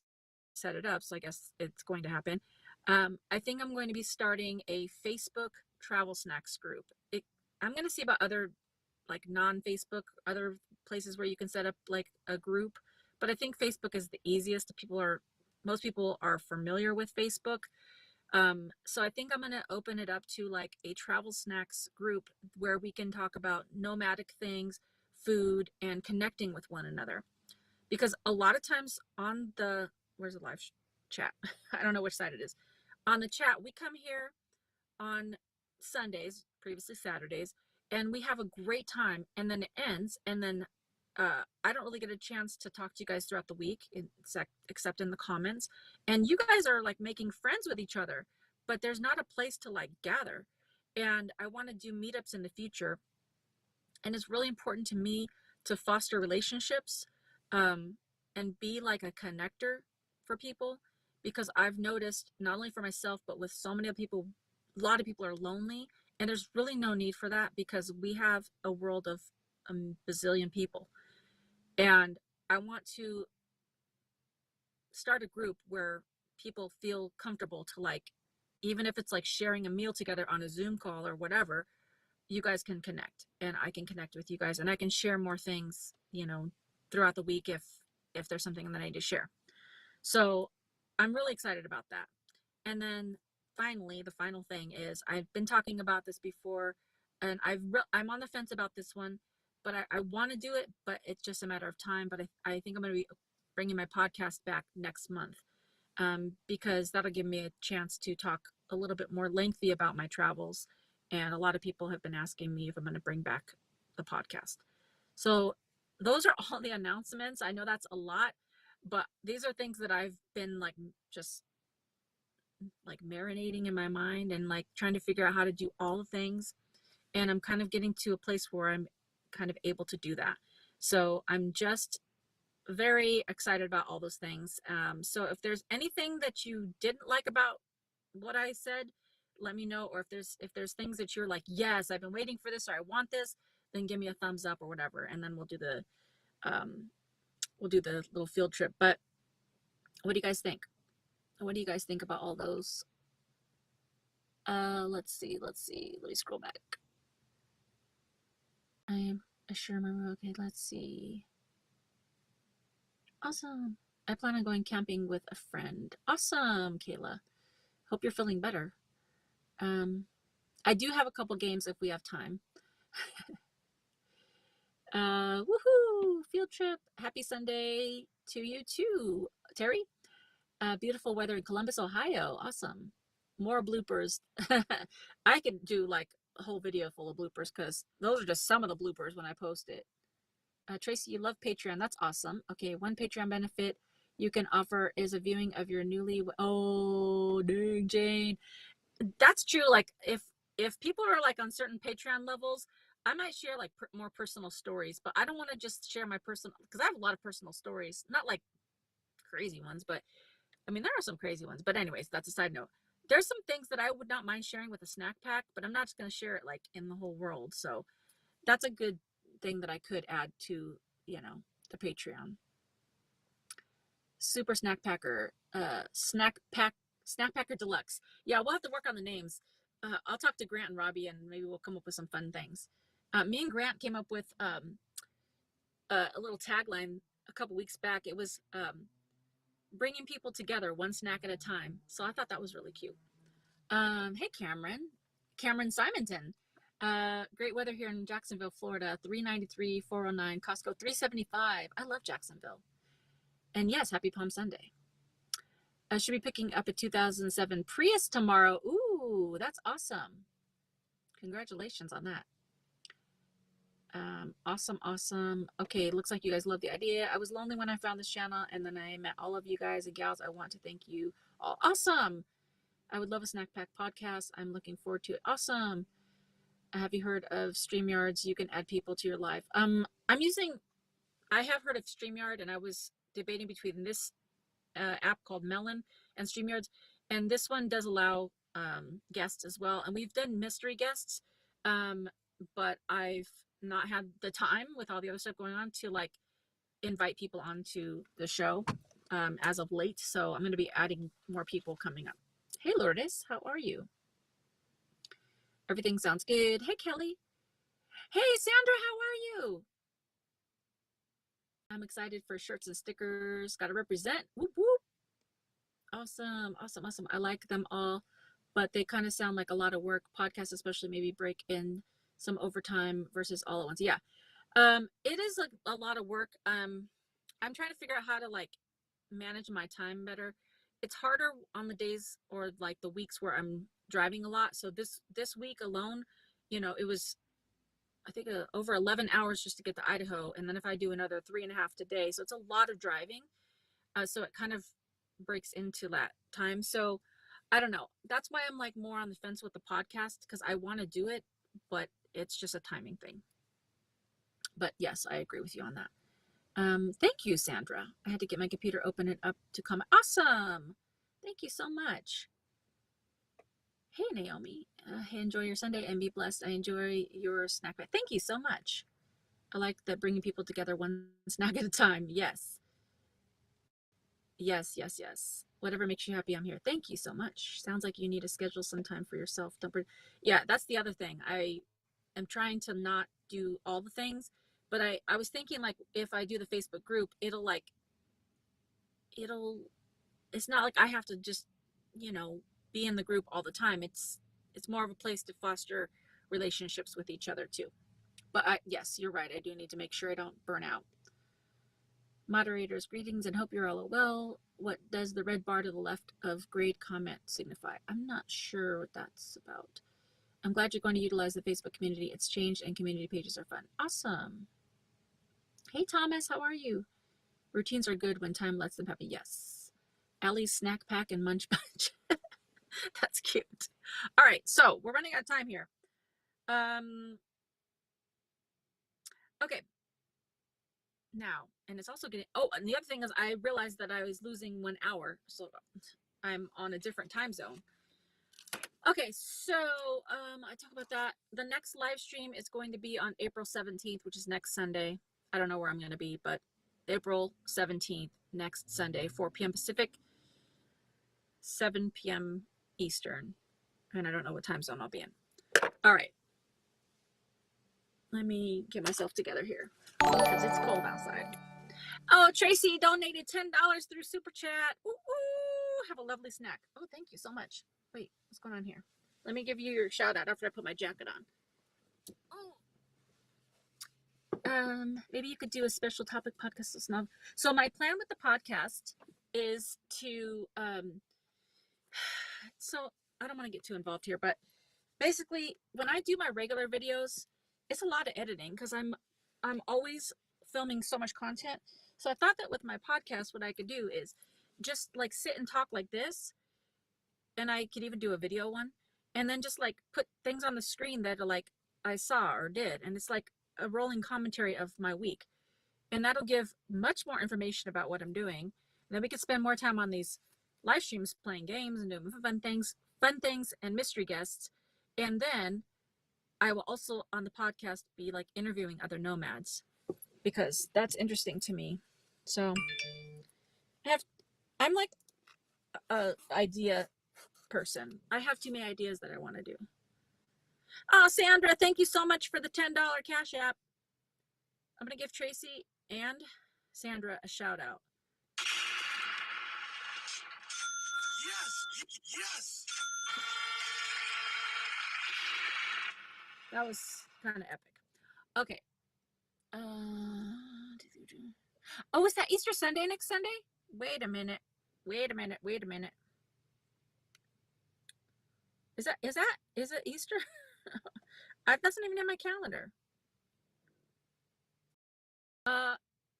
set it up, so I guess it's going to happen. I think I'm going to be starting a Facebook travel snacks group. I'm going to see about other like non-Facebook, other places where you can set up like a group, but I think Facebook is the easiest. Most people are familiar with Facebook. So I think I'm going to open it up to like a travel snacks group where we can talk about nomadic things, food, and connecting with one another. Because a lot of times on the, where's the live chat? I don't know which side it is. On the chat, we come here on Sundays, previously Saturdays, and we have a great time, and then it ends, and then I don't really get a chance to talk to you guys throughout the week, except in the comments. And you guys are like making friends with each other, but there's not a place to like gather. And I want to do meetups in the future. And it's really important to me to foster relationships, and be like a connector for people, because I've noticed, not only for myself, but with so many other people, a lot of people are lonely, and there's really no need for that, because we have a world of a bazillion people. And I want to start a group where people feel comfortable to, like, even if it's like sharing a meal together on a Zoom call or whatever, you guys can connect, and I can connect with you guys, and I can share more things, throughout the week if there's something that I need to share. So I'm really excited about that. And then finally, the final thing is, I've been talking about this before, and I'm on the fence about this one, but I want to do it, but it's just a matter of time. But I think I'm going to be bringing my podcast back next month, because that'll give me a chance to talk a little bit more lengthy about my travels. And a lot of people have been asking me if I'm going to bring back the podcast. So those are all the announcements. I know that's a lot, but these are things that I've been like just like marinating in my mind, and like trying to figure out how to do all the things. And I'm kind of getting to a place where I'm kind of able to do that. So I'm just very excited about all those things. So if there's anything that you didn't like about what I said, let me know. Or if there's things that you're like, yes, I've been waiting for this, or I want this, then give me a thumbs up or whatever, and then we'll do the little field trip. But what do you guys think? What do you guys think about all those? Let's see. Let me scroll back. I sure remember. Okay, let's see. Awesome. I plan on going camping with a friend. Awesome, Kayla. Hope you're feeling better. I do have a couple games if we have time. Woohoo! Field trip. Happy Sunday to you too, Terry. Beautiful weather in Columbus, Ohio. Awesome. More bloopers. I could do like a whole video full of bloopers, because those are just some of the bloopers when I post it. Tracy, you love Patreon. That's awesome. Okay, one Patreon benefit you can offer is a viewing of your oh, dang, Jane. That's true. Like if people are like on certain Patreon levels, I might share like more personal stories, but I don't want to just share my personal, because I have a lot of personal stories, not like crazy ones, but I mean, there are some crazy ones. But anyways, that's a side note. There's some things that I would not mind sharing with a snack pack, but I'm not just going to share it like in the whole world. So that's a good thing that I could add to, the Patreon. Super Snack Packer, Snack Packer Deluxe. Yeah, we'll have to work on the names. I'll talk to Grant and Robbie, and maybe we'll come up with some fun things. Me and Grant came up with a little tagline a couple weeks back. It was bringing people together one snack at a time. So I thought that was really cute. Hey, Cameron Simonton. Great weather here in Jacksonville, Florida. 393, 409, Costco 375. I love Jacksonville. And yes, happy Palm Sunday. I should be picking up a 2007 Prius tomorrow. Ooh, that's awesome. Congratulations on that. Awesome. Okay, looks like you guys love the idea. I was lonely when I found this channel, and then I met all of you guys and gals. I want to thank you all. Awesome. I would love a snack pack podcast. I'm looking forward to it. Awesome. Have you heard of StreamYards? You can add people to your live. I have heard of StreamYard, and I was debating between this app called Melon and StreamYards, and this one does allow guests as well. And we've done mystery guests, but I've not had the time with all the other stuff going on to like invite people onto the show as of late. So I'm going to be adding more people coming up. Hey Lourdes, how are you? Everything sounds good. Hey Kelly. Hey Sandra, how are you? I'm excited for shirts and stickers. Got to represent. Whoop whoop. Awesome. I like them all, but they kind of sound like a lot of work. Podcasts especially maybe break in some overtime versus all at once. Yeah. It is a lot of work. I'm trying to figure out how to like manage my time better. It's harder on the days or like the weeks where I'm driving a lot. So this week alone, it was, I think over 11 hours just to get to Idaho. And then if I do another 3.5 today, so it's a lot of driving. So it kind of breaks into that time. So I don't know. That's why I'm like more on the fence with the podcast, because I want to do it, but it's just a timing thing. But yes, I agree with you on that. Thank you, Sandra. I had to get my computer open and up to come. Awesome. Thank you so much. Hey, Naomi. Hey, enjoy your Sunday and be blessed. I enjoy your snack bag. Thank you so much. I like that bringing people together one snack at a time. Yes. Whatever makes you happy, I'm here. Thank you so much. Sounds like you need to schedule some time for yourself. Yeah, that's the other thing. I am trying to not do all the things, but I was thinking like if I do the Facebook group, it's not like I have to just, be in the group all the time. It's more of a place to foster relationships with each other too. But yes, you're right. I do need to make sure I don't burn out. Moderators, greetings and hope you're all well. What does the red bar to the left of grade comment signify? I'm not sure what that's about. I'm glad you're going to utilize the Facebook community. It's changed and community pages are fun. Awesome. Hey Thomas, how are you? Routines are good when time lets them happen. Yes. Allie's snack pack and munch bunch. That's cute. All right, so we're running out of time here. Okay. Now, and it's also getting, and the other thing is I realized that I was losing 1 hour, so I'm on a different time zone. Okay, so I talk about that. The next live stream is going to be on April 17th, which is next Sunday. I don't know where I'm going to be, but April 17th, next Sunday, 4 p.m. Pacific, 7 p.m. Eastern. And I don't know what time zone I'll be in. All right. Let me get myself together here because it's cold outside. Oh, Tracy donated $10 through Super Chat. Ooh, have a lovely snack. Oh, thank you so much. Wait, what's going on here? Let me give you your shout out after I put my jacket on. Maybe you could do a special topic podcast. So my plan with the podcast is to, so I don't want to get too involved here, but basically when I do my regular videos, it's a lot of editing because I'm always filming so much content. So I thought that with my podcast, what I could do is just like sit and talk like this. And I could even do a video one and then just like put things on the screen that are like I saw or did. And it's like a rolling commentary of my week. And that'll give much more information about what I'm doing. And then we could spend more time on these live streams playing games and doing fun things and mystery guests. And then I will also on the podcast be like interviewing other nomads because that's interesting to me. So I'm like a idea person. I have too many ideas that I want to do. Oh, Sandra, thank you so much for the $10 Cash App. I'm going to give Tracy and Sandra a shout out. Yes. That was kind of epic. Okay. Oh, is that Easter Sunday next Sunday? Wait a minute. Wait a minute. Wait a minute. Is it Easter? That's not even in my calendar.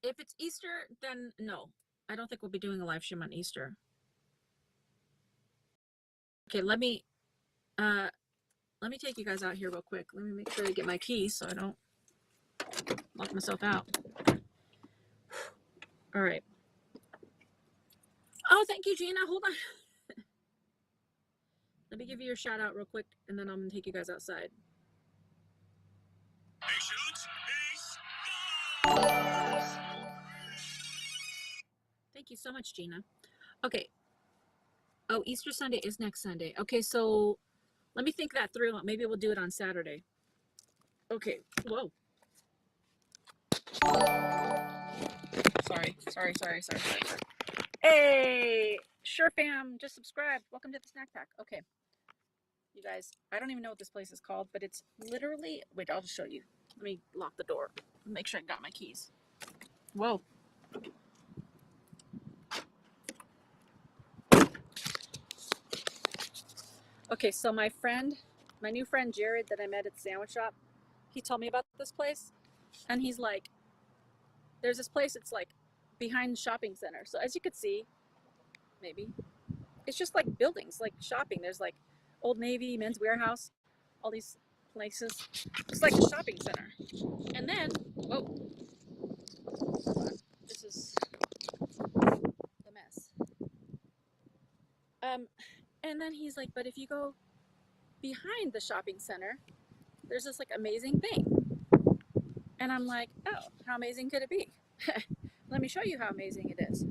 If it's Easter, then no. I don't think we'll be doing a live stream on Easter. Okay, let me take you guys out here real quick. Let me make sure I get my keys so I don't lock myself out. All right. Oh, thank you, Gina. Hold on. Let me give you your shout out real quick, and then I'm gonna take you guys outside. Thank you so much, Gina. Okay. Oh, Easter Sunday is next Sunday. Okay, so let me think that through. Maybe we'll do it on Saturday. Okay. Whoa. Sorry. Hey, sure fam, just subscribed. Welcome to the snack pack. Okay. You guys, I don't even know what this place is called, but it's literally, wait, I'll just show you. Let me lock the door. Make sure I got my keys. Whoa. Okay, so my new friend Jared that I met at the sandwich shop, he told me about this place, and he's like, there's this place, it's like behind the shopping center. So as you could see, maybe, it's just like buildings, like shopping. There's like Old Navy, Men's Warehouse, all these places. It's like a shopping center. And then, oh, this is a mess. And then he's like, but if you go behind the shopping center, there's this like amazing thing. And I'm like, oh, how amazing could it be? Let me show you how amazing it is.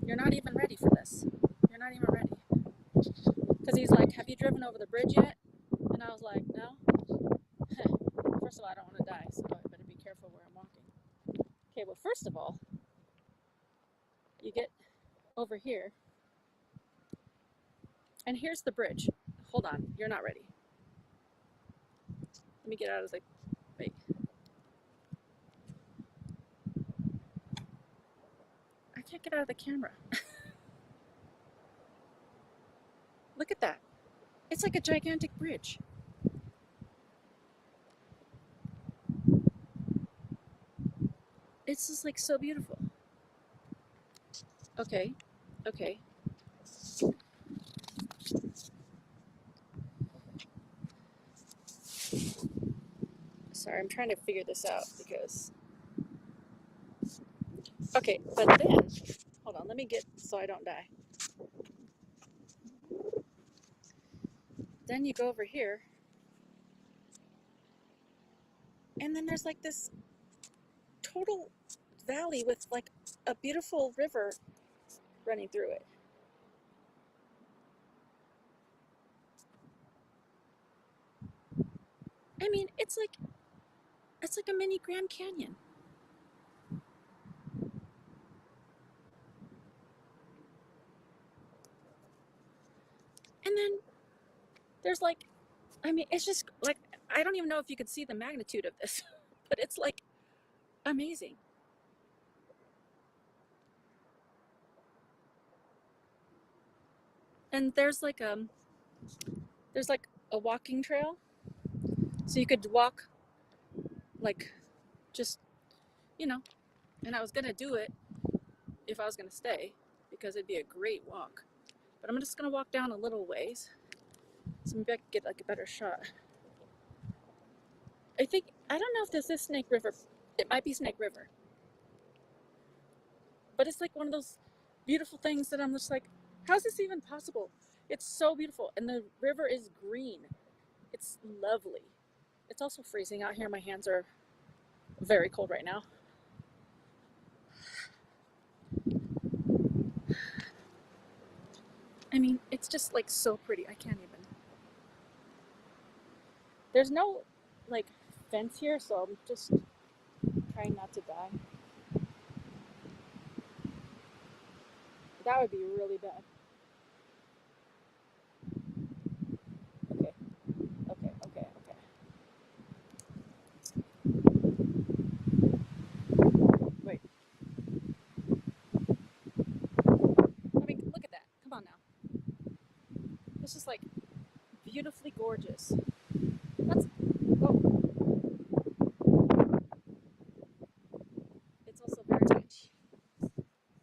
You're not even ready for this. You're not even ready. Because he's like, have you driven over the bridge yet? And I was like, no. First of all, I don't want to die, so I better be careful where I'm walking. Okay, well, first of all, you get over here, and here's the bridge. Hold on, you're not ready. Let me get out of the, wait. I can't get out of the camera. Look at that. It's like a gigantic bridge. It's just like so beautiful. Okay. Sorry, I'm trying to figure this out because, okay, but then, hold on, let me get, so I don't die. Then you go over here, and then there's like this total valley with like a beautiful river running through it. I mean, it's like a mini Grand Canyon. And then there's like, I mean, it's just like, I don't even know if you could see the magnitude of this, but it's like amazing. And there's like a walking trail, so you could walk like just, you know, and I was gonna do it if I was gonna stay because it'd be a great walk, but I'm just gonna walk down a little ways so maybe I could get like a better shot. I don't know if this is Snake River. It might be Snake River, but it's like one of those beautiful things that I'm just like, how's this even possible? It's so beautiful, and the river is green. It's lovely. It's also freezing out here. My hands are very cold right now. I mean, it's just like so pretty. I can't even. There's no like fence here, so I'm just trying not to die. That would be really bad. Okay. beautifully gorgeous. That's, oh, it's also very rich.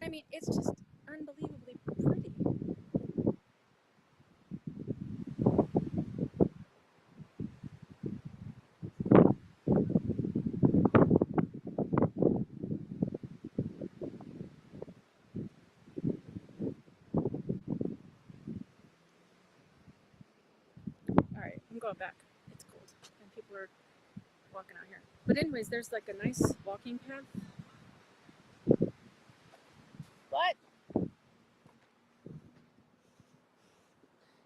I mean, it's just unbelievably pretty. All right, I'm going back. It's cold, and people are walking out here. But anyways, there's like a nice walking path. What?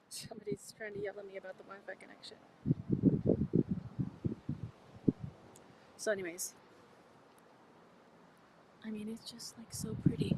Somebody's trying to yell at me about the Wi-Fi connection. So anyways, I mean, it's just like so pretty.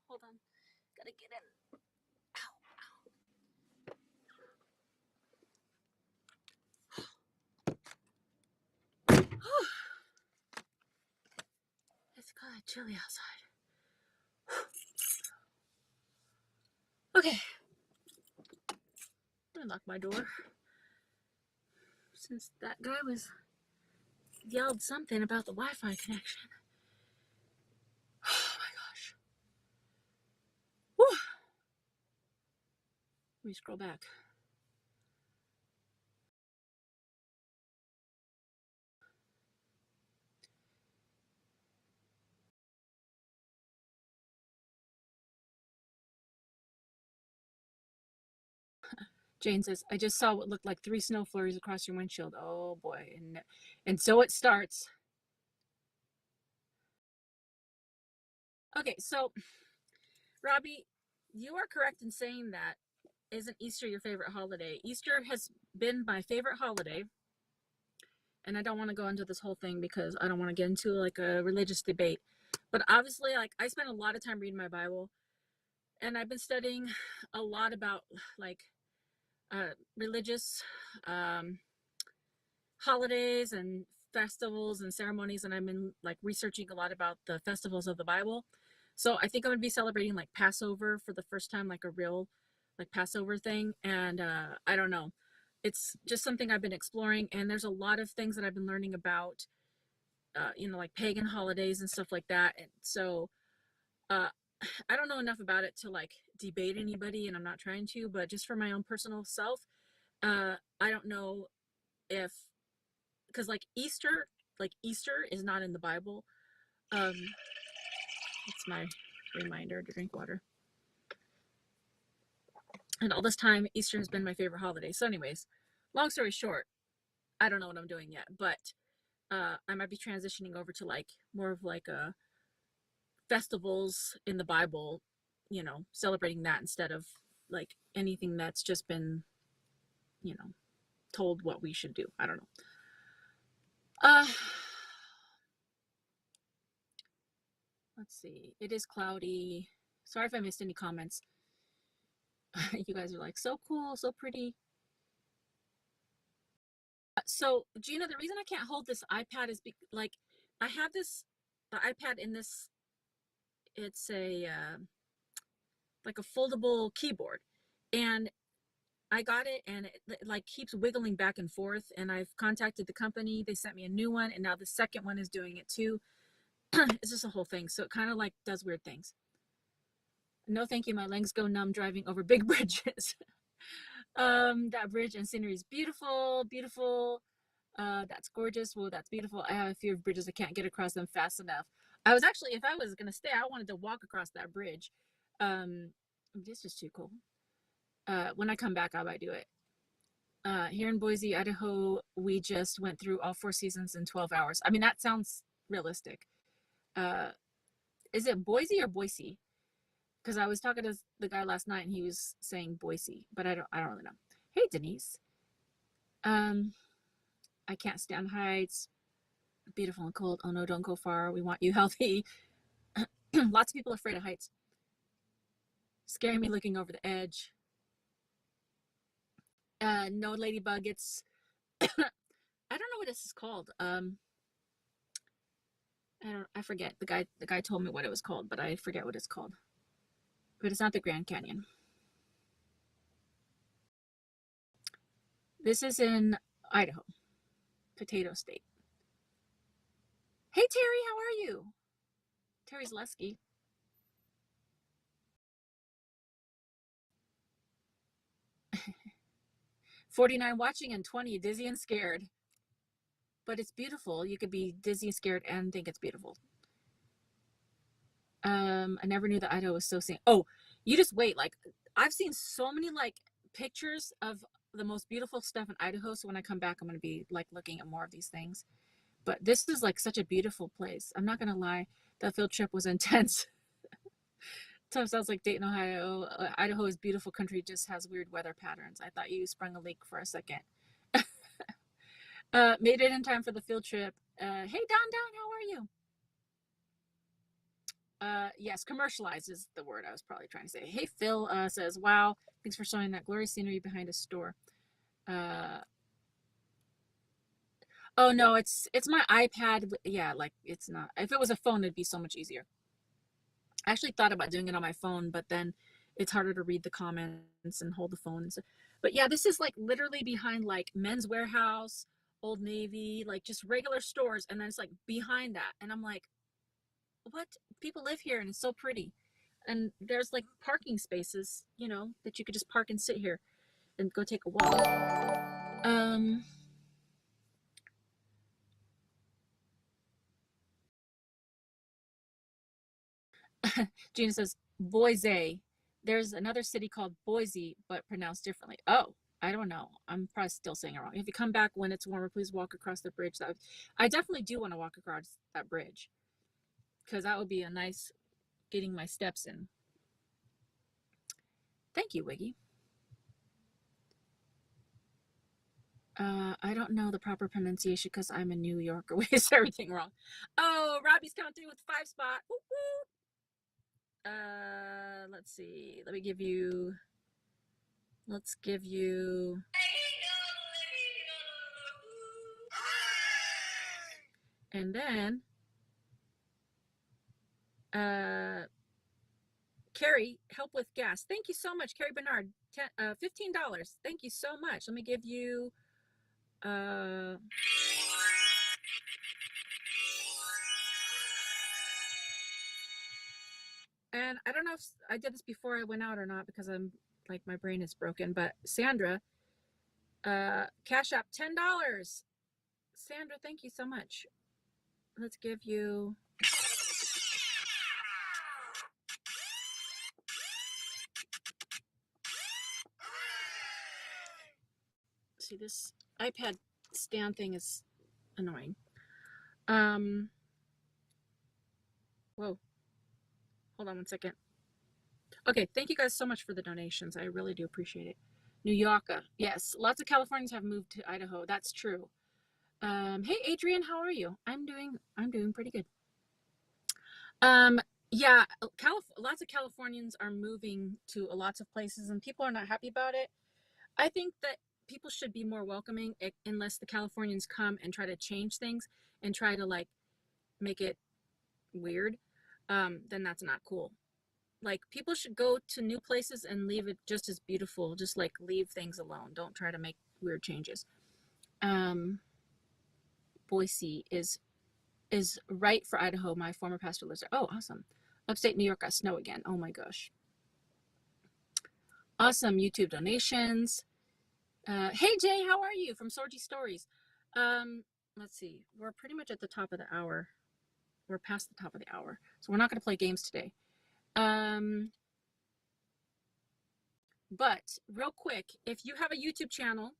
Hold on, gotta get in. It's kind of chilly outside. Okay, I'm gonna lock my door since that guy yelled something about the Wi-Fi connection. Oh my gosh. Whew. Let me scroll back. Jane says, I just saw what looked like 3 snow flurries across your windshield. Oh boy. And so it starts. Okay, so Robbie, you are correct in saying that isn't Easter your favorite holiday? Easter has been my favorite holiday. And I don't want to go into this whole thing because I don't want to get into like a religious debate. But obviously, like, I spent a lot of time reading my Bible, and I've been studying a lot about like religious um, holidays and festivals and ceremonies, and I've been like researching a lot about the festivals of the Bible. So I think I'm gonna be celebrating like Passover for the first time, like a real like Passover thing. And I don't know, it's just something I've been exploring, and there's a lot of things that I've been learning about, like pagan holidays and stuff like that. And so uh, I don't know enough about it to like debate anybody, and I'm not trying to, but just for my own personal self, I don't know if, because like Easter is not in the Bible. It's my reminder to drink water. And all this time, Easter has been my favorite holiday. So, anyways, long story short, I don't know what I'm doing yet, but I might be transitioning over to like more of like a festivals in the Bible, celebrating that instead of like anything that's just been, told what we should do. I don't know. Uh, let's see. It is cloudy. Sorry if I missed any comments. You guys are like, so cool, so pretty. So, Gina, the reason I can't hold this iPad is like I have the iPad in this. It's a like a foldable keyboard, and I got it, and it like keeps wiggling back and forth. And I've contacted the company; they sent me a new one, and now the second one is doing it too. It's just a whole thing, so it kind of like does weird things. No, thank you. My legs go numb driving over big bridges. That bridge and scenery is beautiful, beautiful. That's gorgeous. Well, that's beautiful. I have a fear of bridges. I can't get across them fast enough. I was actually, if I was gonna stay, I wanted to walk across that bridge. Um, this is too cool. When I come back, I might do it. Here in Boise, Idaho, we just went through all 4 seasons in 12 hours. I mean, that sounds realistic. Uh, is it Boise or Boise? Because I was talking to the guy last night, and he was saying Boise, but I don't really know. Hey, Denise. Um, I can't stand heights. Beautiful and cold. Oh no, don't go far. We want you healthy. Lots of people are afraid of heights. Scaring me looking over the edge. No ladybug. It's I don't know what this is called. I forget. The guy told me what it was called, but I forget what it's called. But it's not the Grand Canyon. This is in Idaho, Potato State. Hey Terry, how are you? Terry's Lusky. 49 watching and 20 dizzy and scared. But it's beautiful. You could be dizzy and scared and think it's beautiful. I never knew that Idaho was so safe. Oh, you just wait. Like, I've seen so many like pictures of the most beautiful stuff in Idaho. So when I come back, I'm going to be like looking at more of these things. But this is like such a beautiful place. I'm not going to lie. That field trip was intense. So sounds like Dayton, Ohio. Idaho is beautiful country, just has weird weather patterns. I thought you sprung a leak for a second. Made it in time for the field trip. Hey, Don, how are you? Yes, commercialized is the word I was probably trying to say. Hey, Phil says, wow, thanks for showing that glorious scenery behind a store. Oh no, it's my iPad. Yeah, like it's not. If it was a phone, it'd be so much easier. I actually thought about doing it on my phone, but then it's harder to read the comments and hold the phone. But yeah, this is like literally behind like Men's Warehouse, Old Navy, like just regular stores, and then it's like behind that, and I'm like, what? People live here, and it's so pretty. And there's like parking spaces, that you could just park and sit here and go take a walk. Gina says Boise. There's another city called Boise, but pronounced differently. Oh, I don't know. I'm probably still saying it wrong. If you come back when it's warmer, please walk across the bridge. I definitely do want to walk across that bridge because that would be a nice getting my steps in. Thank you, Wiggy. I don't know the proper pronunciation because I'm a New Yorker. We say everything wrong. Oh, Robbie's coming through with 5 spot. Woo woo. Let's see. Let's give you. And then, Carrie, help with gas. Thank you so much, Carrie Bernard. $15. Thank you so much. Let me give you. And I don't know if I did this before I went out or not because I'm like my brain is broken. But Sandra, Cash App $10. Sandra, thank you so much. Let's give you. See, this iPad stand thing is annoying. Whoa. Hold on one second. Okay, thank you guys so much for the donations. I really do appreciate it. New Yorker. Yes, lots of Californians have moved to Idaho. That's true. Hey Adrian, how are you? I'm doing pretty good. Yeah, lots of Californians are moving to lots of places and people are not happy about it. I think that people should be more welcoming unless the Californians come and try to change things and try to like make it weird. Then that's not cool. Like people should go to new places and leave it just as beautiful. Just like leave things alone. Don't try to make weird changes. Boise is right for Idaho. My former pastor lives there. Oh, awesome. Upstate New York got snow again. Oh my gosh. Awesome YouTube donations. Hey Jay, how are you? From Sorgy Stories. Let's see. We're pretty much at the top of the hour. We're past the top of the hour. So we're not going to play games today. But real quick, if you have a YouTube channel,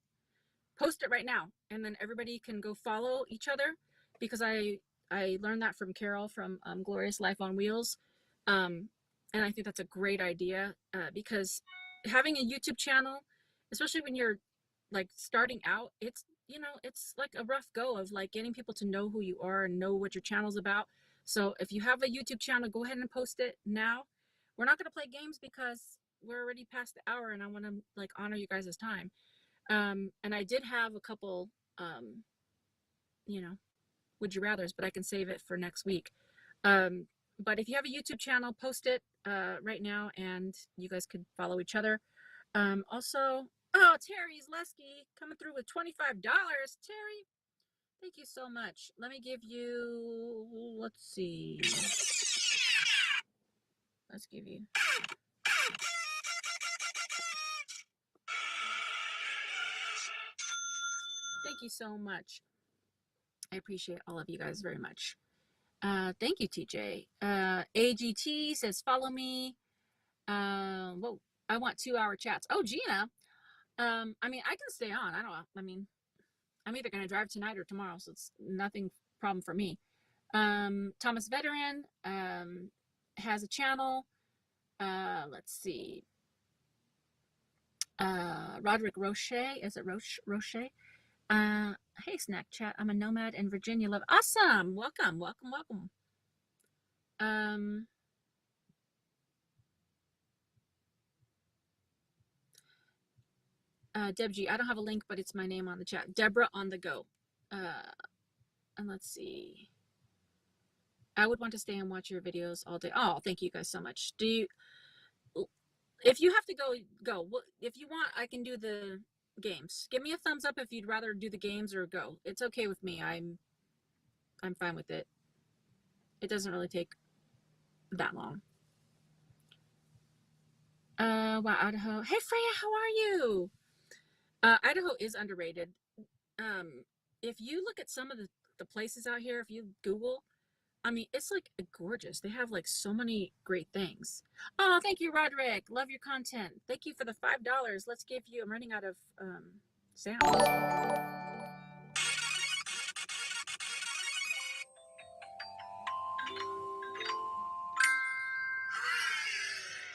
post it right now, and then everybody can go follow each other because I learned that from Carol from Glorious Life on Wheels, and I think that's a great idea because having a YouTube channel, especially when you're like starting out, it's it's like a rough go of like getting people to know who you are and know what your channel's about. So if you have a YouTube channel, go ahead and post it now. We're not going to play games because we're already past the hour and I want to like honor you guys' time. And I did have a couple, you know, would you rathers, but I can save it for next week. But if you have a YouTube channel, post it right now and you guys could follow each other. Also, oh, Terry's Lesky coming through with $25. Terry, thank you so much. Let me give you, let's see. Let's give you. Thank you so much. I appreciate all of you guys very much. Thank you, TJ. AGT says, follow me. Whoa, I want 2-hour chats. Oh, Gina. I mean, I can stay on. I mean, I'm either going to drive tonight or tomorrow, so it's nothing problem for me. Thomas Veteran has a channel. Let's see. Roderick Roche. Is it Roche? Hey, Snack Chat. I'm a nomad in Virginia. Love. Awesome. Welcome, welcome, welcome. Deb G, I don't have a link, but it's my name on the chat. Deborah on the go. And let's see. I would want to stay and watch your videos all day. Oh, thank you guys so much. Do you, if you have to go, go. If you want, I can do the games. Give me a thumbs up if you'd rather do the games or go. It's okay with me. I'm fine with it. It doesn't really take that long. Wow, Idaho. Hey, Freya, how are you? Idaho is underrated. If you look at some of the places out here, if you Google, I mean, it's like gorgeous. They have like so many great things. Oh, thank you, Roderick. Love your content. Thank you for the $5. Let's give you, I'm running out of sound.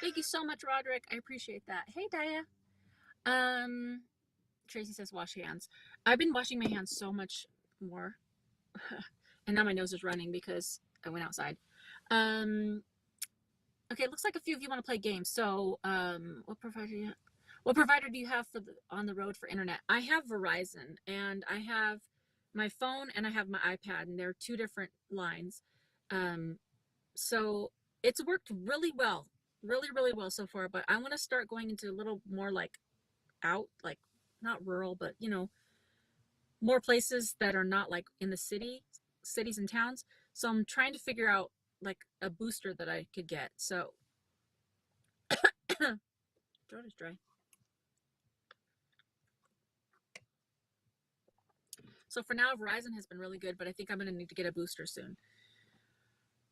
Thank you so much, Roderick. I appreciate that. Hey, Daya. Tracy says wash hands. I've been washing my hands so much more. And now my nose is running because I went outside. Okay, it looks like a few of you want to play games. So what provider do you have for on the road for internet? I have Verizon, and I have my phone and I have my iPad, and they're two different lines. So it's worked really well, really well so far, but I want to start going into a little more like out, like not rural, but you know, more places that are not like in the cities and towns. So I'm trying to figure out like a booster that I could get. So throat is dry. So for now, Verizon has been really good, but I think I'm going to need to get a booster soon.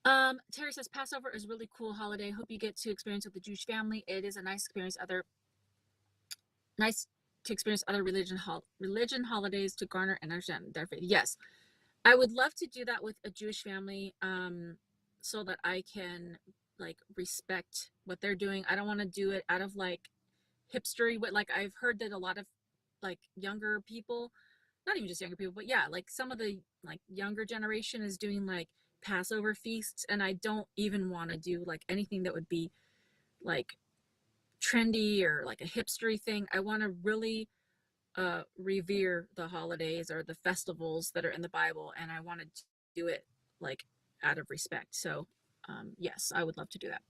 Terry says Passover is really cool holiday. Hope you get to experience with the Jewish family. It is a nice experience. Nice to experience other religion holidays to garner and understand their faith. Yes, I would love to do that with a Jewish family, so that I can like respect what they're doing. I don't want to do it out of like hipstery. What like I've heard that a lot of like younger people, not even just younger people, but yeah, like some of the like younger generation is doing like Passover feasts, and I don't even want to do like anything that would be like trendy or like a hipstery thing. I want to really revere the holidays or the festivals that are in the Bible, and I want to do it like out of respect. So yes, I would love to do that.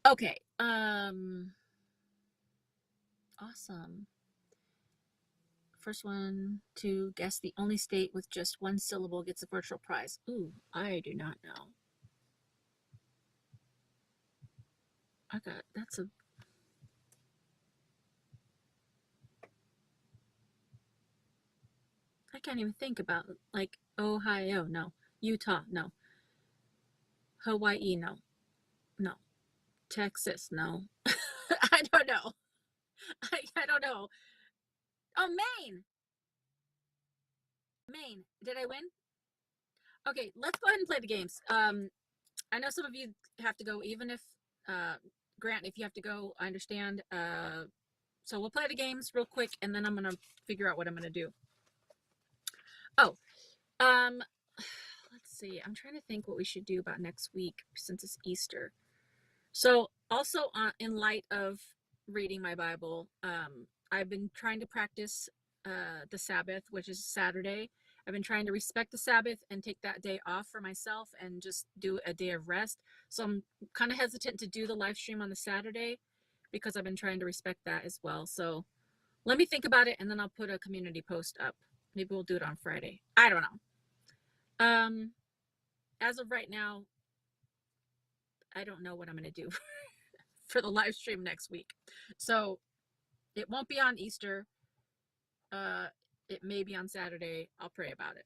Okay. Awesome. First one to guess the only state with just one syllable gets a virtual prize. Ooh, I do not know. That's a I can't even think about like Ohio, no. Utah, no. Hawaii, no. No. Texas, no. I don't know. I don't know. Oh, Maine. Maine. Did I win? Okay, let's go ahead and play the games. I know some of you have to go, even if Grant, if you have to go, I understand. So we'll play the games real quick, and then I'm gonna figure out what I'm gonna do. Oh, let's see. I'm trying to think what we should do about next week since it's Easter. So also in light of reading my Bible, I've been trying to practice the Sabbath, which is Saturday. I've been trying to respect the Sabbath and take that day off for myself and just do a day of rest. So I'm kind of hesitant to do the live stream on the Saturday because I've been trying to respect that as well. So let me think about it, and then I'll put a community post up. Maybe we'll do it on Friday. I don't know. As of right now, I don't know what I'm going to do for the live stream next week. So it won't be on Easter. It may be on Saturday. I'll pray about it.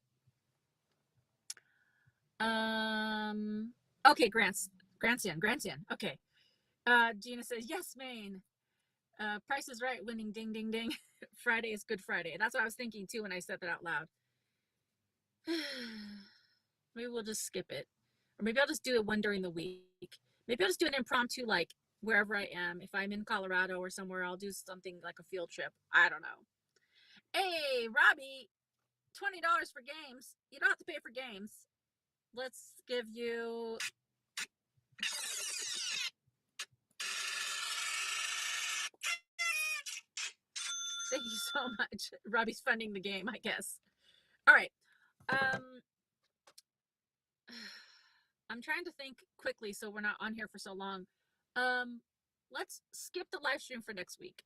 Okay, Grandstand. Okay. Gina says, yes, Maine. Price is Right winning, ding, ding, ding. Friday is Good Friday. That's what I was thinking too when I said that out loud. Maybe we'll just skip it. Or maybe I'll just do it one during the week. Maybe I'll just do an impromptu, like wherever I am. If I'm in Colorado or somewhere, I'll do something like a field trip. I don't know. Hey, Robbie, $20 for games. You don't have to pay for games. Let's give you... Thank you so much. Robbie's funding the game, I guess. All right. I'm trying to think quickly so we're not on here for so long. Let's skip the live stream for next week.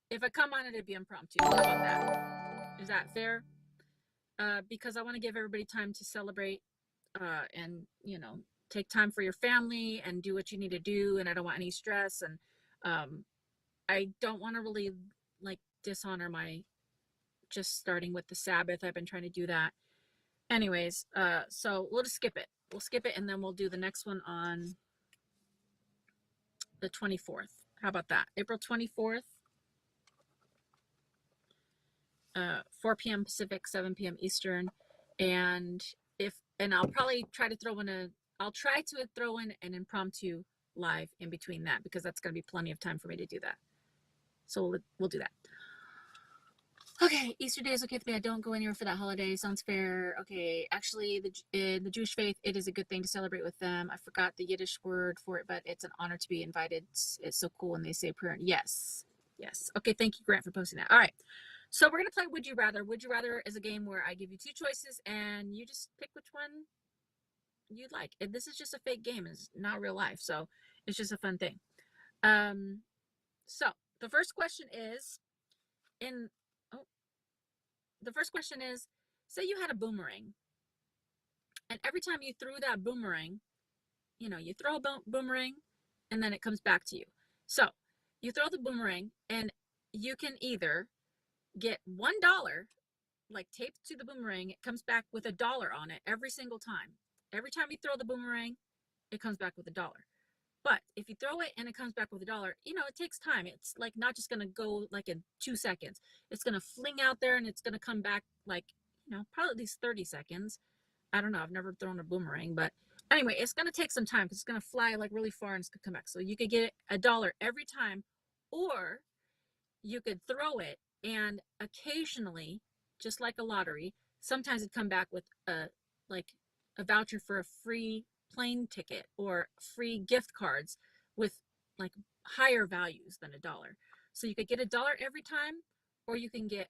If I come on it, it'd be impromptu. How about that? Is that fair? Because I want to give everybody time to celebrate and, you know, take time for your family and do what you need to do. And I don't want any stress. And I don't want to really like dishonor my just starting with the Sabbath. I've been trying to do that. Anyways, so we'll just skip it. We'll skip it and then we'll do the next one on the 24th. How about that? April 24th. 4 p.m. Pacific, 7 p.m. Eastern. And I'll probably try to throw in an impromptu live in between that, because that's going to be plenty of time for me to do that. So we'll do that. Okay, Easter Day is okay with me. I don't go anywhere for that holiday. Sounds fair. Okay, actually, in the Jewish faith, it is a good thing to celebrate with them. I forgot the Yiddish word for it, but it's an honor to be invited. It's so cool when they say prayer. Yes. Okay, thank you, Grant, for posting that. All right, so we're going to play Would You Rather. Would You Rather is a game where I give you two choices, and you just pick which one you'd like. And this is just a fake game. It's not real life, so it's just a fun thing. So the first question is, say you had a boomerang, and every time you threw that boomerang, you know, you throw a boomerang and then it comes back to you. So you throw the boomerang and you can either get $1 like taped to the boomerang. It comes back with $1 on it every single time. Every time you throw the boomerang, it comes back with $1. But if you throw it and it comes back with $1, you know, it takes time. It's like not just going to go like in 2 seconds. It's going to fling out there and it's going to come back like, you know, probably at least 30 seconds. I don't know. I've never thrown a boomerang, but anyway, it's going to take some time because it's going to fly like really far and it's going to come back. So you could get $1 every time, or you could throw it and occasionally, just like a lottery, sometimes it'd come back with a voucher for a free plane ticket or free gift cards with like higher values than $1. So you could get $1 every time, or you can get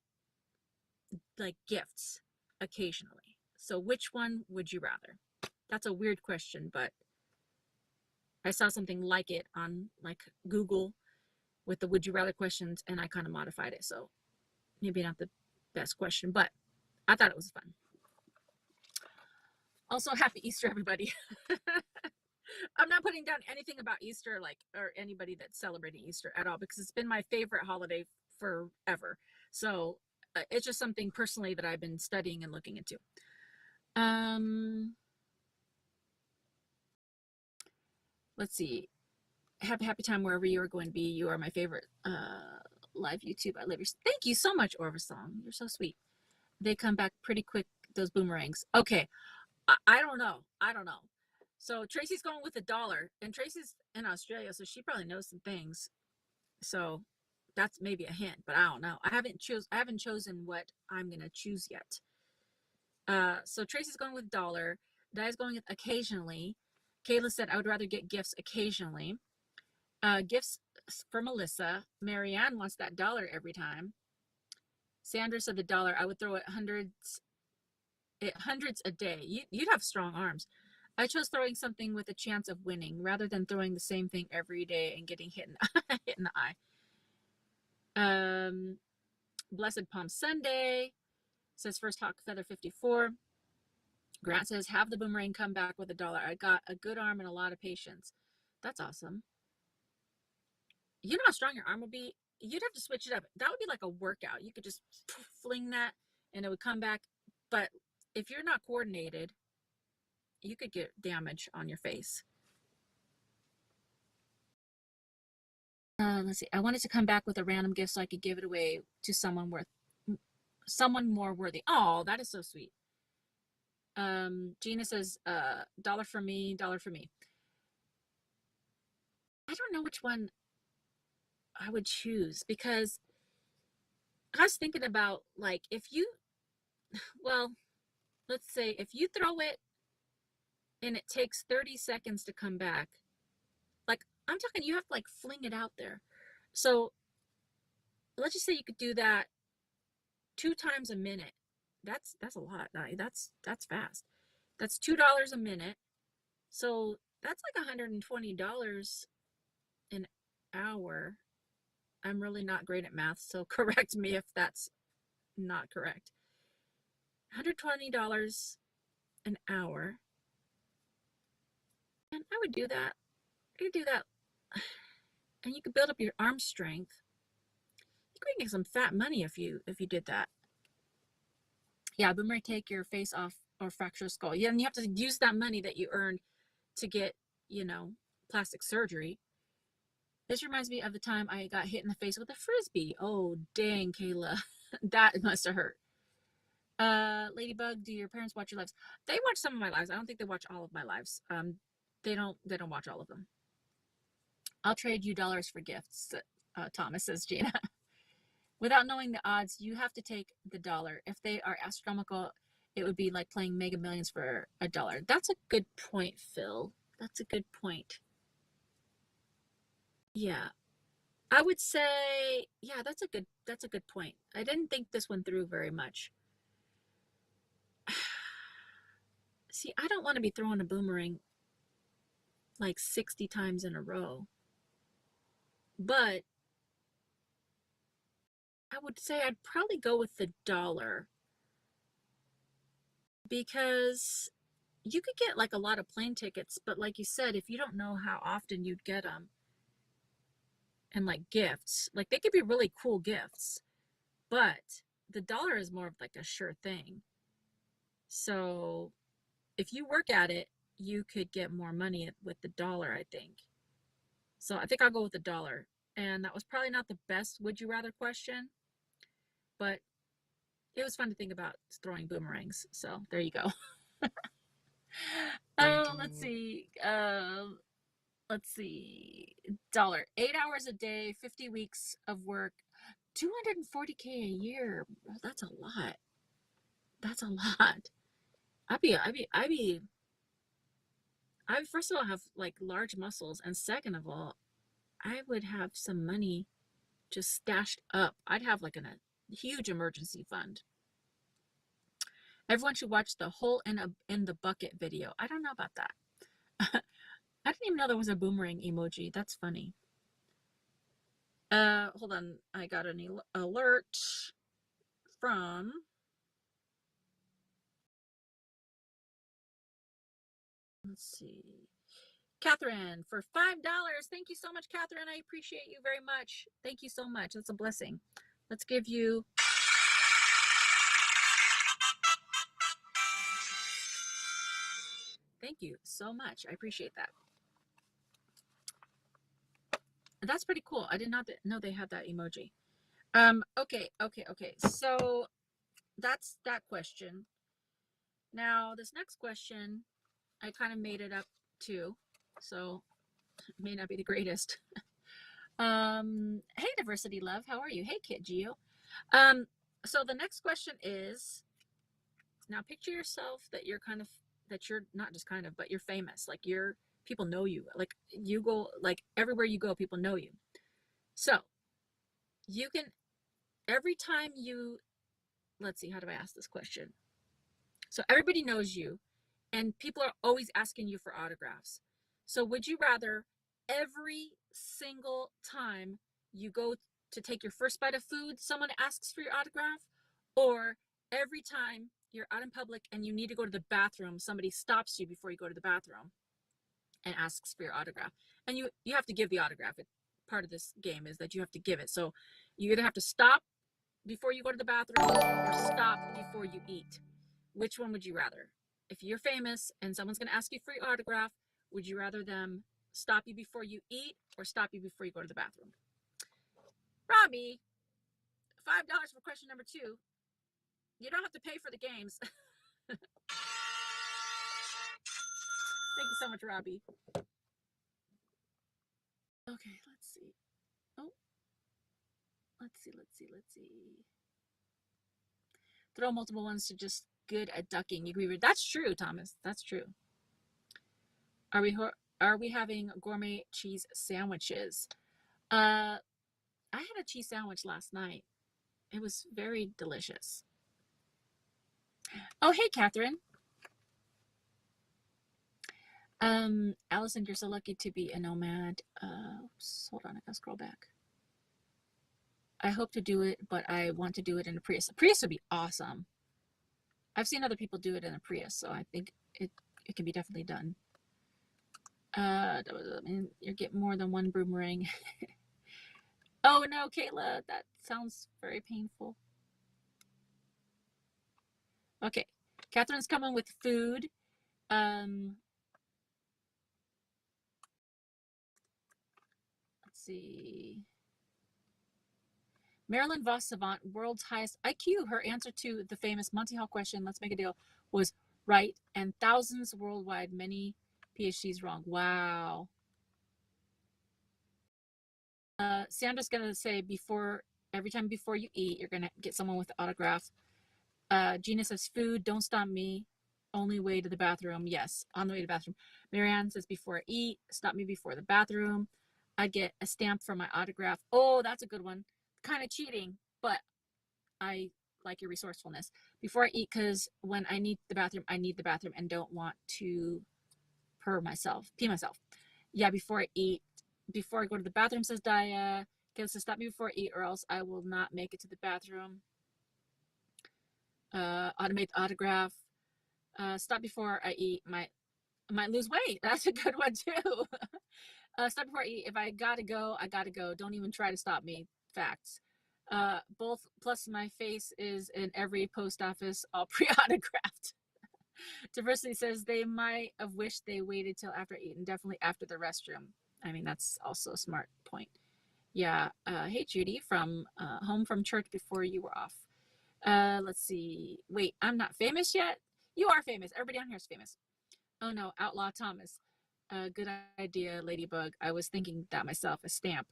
like gifts occasionally. So which one would you rather? That's a weird question, but I saw something like it on like Google with the would you rather questions, and I kind of modified it. So maybe not the best question, but I thought it was fun. Also, happy Easter, everybody. I'm not putting down anything about Easter, or anybody that's celebrating Easter at all, because it's been my favorite holiday forever. So it's just something personally that I've been studying and looking into. Let's see. Happy time wherever you are going to be. You are my favorite live YouTube. I love you. Thank you so much, Orvasong. You're so sweet. They come back pretty quick, those boomerangs. Okay. I don't know. So Tracy's going with $1, and Tracy's in Australia, so she probably knows some things. So that's maybe a hint, but I don't know. I haven't chosen what I'm gonna choose yet. So Tracy's going with $1. Dia's going with occasionally. Kayla said, I would rather get gifts occasionally. Gifts for Melissa. Marianne wants that dollar every time. Sandra said the dollar. I would throw it hundreds a day. You'd have strong arms. I chose throwing something with a chance of winning rather than throwing the same thing every day and getting hit in the eye. Blessed Palm Sunday says First Hawk Feather 54. Grant says have the boomerang come back with a dollar. I got a good arm and a lot of patience. That's awesome. You know how strong your arm would be? You'd have to switch it up. That would be like a workout. You could just fling that and it would come back. But if you're not coordinated, you could get damage on your face. Let's see. I wanted to come back with a random gift so I could give it away to someone more worthy. Oh, that is so sweet. Gina says, dollar for me, dollar for me. I don't know which one I would choose because I was thinking about like well, let's say if you throw it and it takes 30 seconds to come back, like I'm talking, you have to like fling it out there. So let's just say you could do that 2 times a minute. That's a lot. That's fast. That's $2 a minute. So that's like $120 an hour. I'm really not great at math, so correct me if that's not correct. $120 an hour. And I would do that. I could do that. And you could build up your arm strength. You could get some fat money if you did that. Yeah, boomerang take your face off or fracture skull. Yeah, and you have to use that money that you earned to get, plastic surgery. This reminds me of the time I got hit in the face with a frisbee. Oh, dang, Kayla. That must have hurt. Ladybug, do your parents watch your lives? They watch some of my lives. I don't think they watch all of my lives. They don't watch all of them. I'll trade you dollars for gifts, Thomas says Gina. Without knowing the odds, you have to take the dollar. If they are astronomical, it would be like playing Mega Millions for a dollar. That's a good point, Phil. That's a good point. Yeah. I would say, yeah, that's a good point. I didn't think this one through very much. See, I don't want to be throwing a boomerang like 60 times in a row. But I would say I'd probably go with the dollar because you could get like a lot of plane tickets, but like you said, if you don't know how often you'd get them, and like gifts, like they could be really cool gifts, but the dollar is more of like a sure thing. So if you work at it, you could get more money with the dollar, I think. So I think I'll go with the dollar. And that was probably not the best would you rather question, but it was fun to think about throwing boomerangs. So there you go. Oh, let's see. Dollar. 8 hours a day, 50 weeks of work, 240K a year. Well, that's a lot. That's a lot. I first of all have like large muscles, and second of all, I would have some money just stashed up. I'd have like a huge emergency fund. Everyone should watch the hole in the bucket video. I don't know about that. I didn't even know there was a boomerang emoji. That's funny. Hold on. I got an alert from let's see. Catherine for $5. Thank you so much, Catherine. I appreciate you very much. Thank you so much. That's a blessing. Let's give you thank you so much. I appreciate that. That's pretty cool. I did not know they had that emoji. Okay. So that's that question. Now this next question, I kind of made it up too, so it may not be the greatest. Hey Diversity Love, how are you? Hey Kit Geo. So the next question is, now picture yourself that you're kind of that you're not just kind of, but you're famous. Like people know you. Like you go, like everywhere you go, people know you. So you can, every time you, let's see, how do I ask this question? So everybody knows you and people are always asking you for autographs. So would you rather every single time you go to take your first bite of food, someone asks for your autograph, or every time you're out in public and you need to go to the bathroom, somebody stops you before you go to the bathroom and asks for your autograph, and you have to give the autograph. Part of this game is that you have to give it. So you're gonna have to stop before you go to the bathroom or stop before you eat. Which one would you rather? If you're famous and someone's going to ask you for your autograph, would you rather them stop you before you eat or stop you before you go to the bathroom? Robbie, $5 for question number 2. You don't have to pay for the games. Thank you so much, Robbie. Okay, let's see. Oh, let's see. Throw multiple ones to just good at ducking. You agree with that's true, Thomas. That's true. Are we having gourmet cheese sandwiches? I had a cheese sandwich last night. It was very delicious. Oh, hey, Catherine. Allison, you're so lucky to be a nomad. Hold on, I gotta scroll back. I hope to do it, but I want to do it in a Prius. A Prius would be awesome. I've seen other people do it in a Prius, so I think it can be definitely done. You get more than one boomerang. Oh no, Kayla, that sounds very painful. Okay, Catherine's coming with food. Let's see. Marilyn Voss Savant, world's highest IQ. Her answer to the famous Monty Hall question, let's make a deal, was right, and thousands worldwide, many PhDs wrong. Wow. Sandra's going to say every time before you eat, you're going to get someone with the autograph. Gina says food, don't stop me. Only way to the bathroom. Yes, on the way to the bathroom. Marianne says before I eat, stop me before the bathroom. I get a stamp for my autograph. Oh, that's a good one. Kind of cheating, but I like your resourcefulness. Before I eat, because when I need the bathroom, I need the bathroom and don't want to pee myself. Yeah, before I eat, before I go to the bathroom, says Daya. Okay, so stop me before I eat or else I will not make it to the bathroom. Automate the autograph. Stop before I eat. Might lose weight. That's a good one too. Stop before I eat. If I gotta go, I gotta go. Don't even try to stop me. Facts. Both plus my face is in every post office, all pre-autographed. Diversity says they might have wished they waited till after eating, definitely after the restroom. I mean, that's also a smart point. Yeah. Hey, Judy, from home from church before you were off. Let's see. Wait, I'm not famous yet? You are famous. Everybody on here is famous. Oh no, Outlaw Thomas. Good idea, Ladybug. I was thinking that myself, a stamp.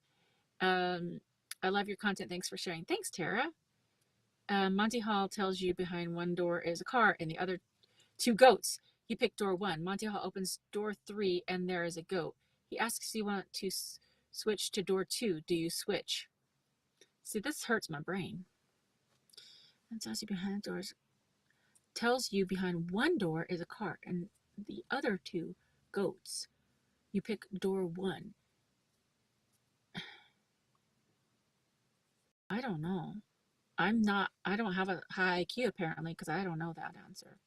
I love your content. Thanks for sharing. Thanks, Tara. Monty Hall tells you behind one door is a car and the other 2 goats. You pick door 1. Monty Hall opens door 3 and there is a goat. He asks you want to switch to door 2. Do you switch? See, this hurts my brain. And tells you behind one door is a cart and the other 2 goats. You pick door 1. I don't know. I don't have a high IQ apparently because I don't know that answer.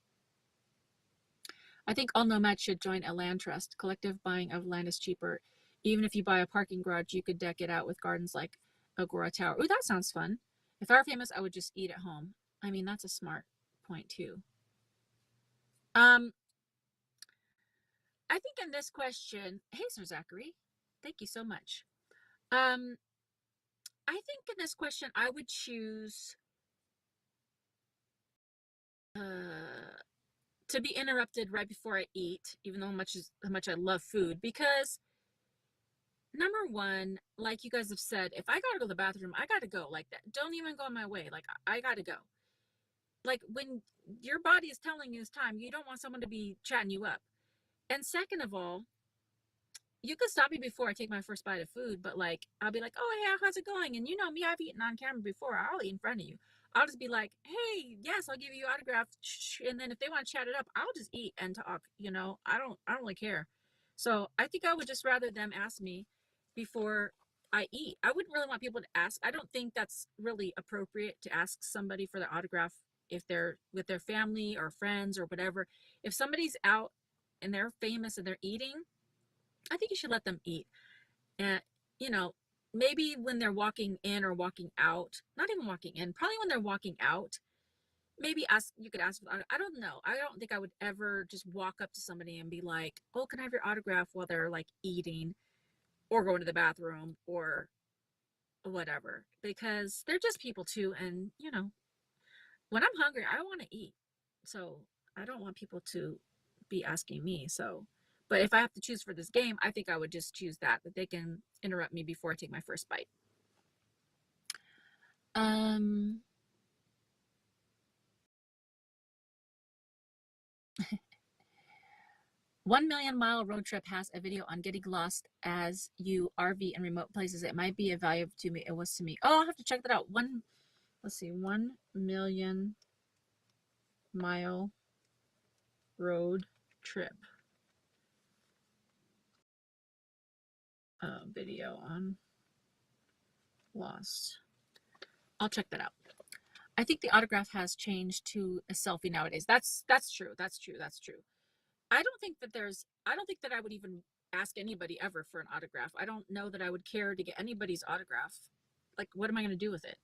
I think all nomads should join a land trust. Collective buying of land is cheaper. Even if you buy a parking garage, you could deck it out with gardens like Agora Tower. Ooh, that sounds fun. If I were famous, I would just eat at home. I mean, that's a smart point too. I think in this question, hey, Sir Zachary, thank you so much. I think in this question, I would choose to be interrupted right before I eat, even though how much I love food, because number one, like you guys have said, if I gotta go to the bathroom, I gotta go. Like that. Don't even go on my way. Like I gotta go. like when your body is telling you it's time, you don't want someone to be chatting you up. And second of all, you could stop me before I take my first bite of food, but like I'll be like, "Oh yeah, how's it going?" And you know me, I've eaten on camera before. I'll eat in front of you. I'll just be like, "Hey, yes, I'll give you autograph." And then if they want to chat it up, I'll just eat and talk. You know, I don't really care. So I think I would just rather them ask me before I eat. I wouldn't really want people to ask. I don't think that's really appropriate to ask somebody for their autograph if they're with their family or friends or whatever. If somebody's out and they're famous and they're eating, I think you should let them eat. And, you know, maybe when they're walking in or walking out, not even walking in, probably when they're walking out, maybe ask, you could ask, I don't know. I don't think I would ever just walk up to somebody and be like, "Oh, can I have your autograph?" while they're like eating or going to the bathroom or whatever, because they're just people too. And, you know, when I'm hungry, I want to eat. So I don't want people to be asking me. So, but if I have to choose for this game, I think I would just choose that they can interrupt me before I take my first bite. Um, 1 million mile road trip has a video on getting lost as you RV in remote places. It might be a value to me. It was to me. Oh, I'll have to check that out. Let's see, 1 million mile road trip video on lost. I'll check that out. I think the autograph has changed to a selfie nowadays. That's true. That's true. That's true. I don't think that I would even ask anybody ever for an autograph. I don't know that I would care to get anybody's autograph. Like, what am I going to do with it?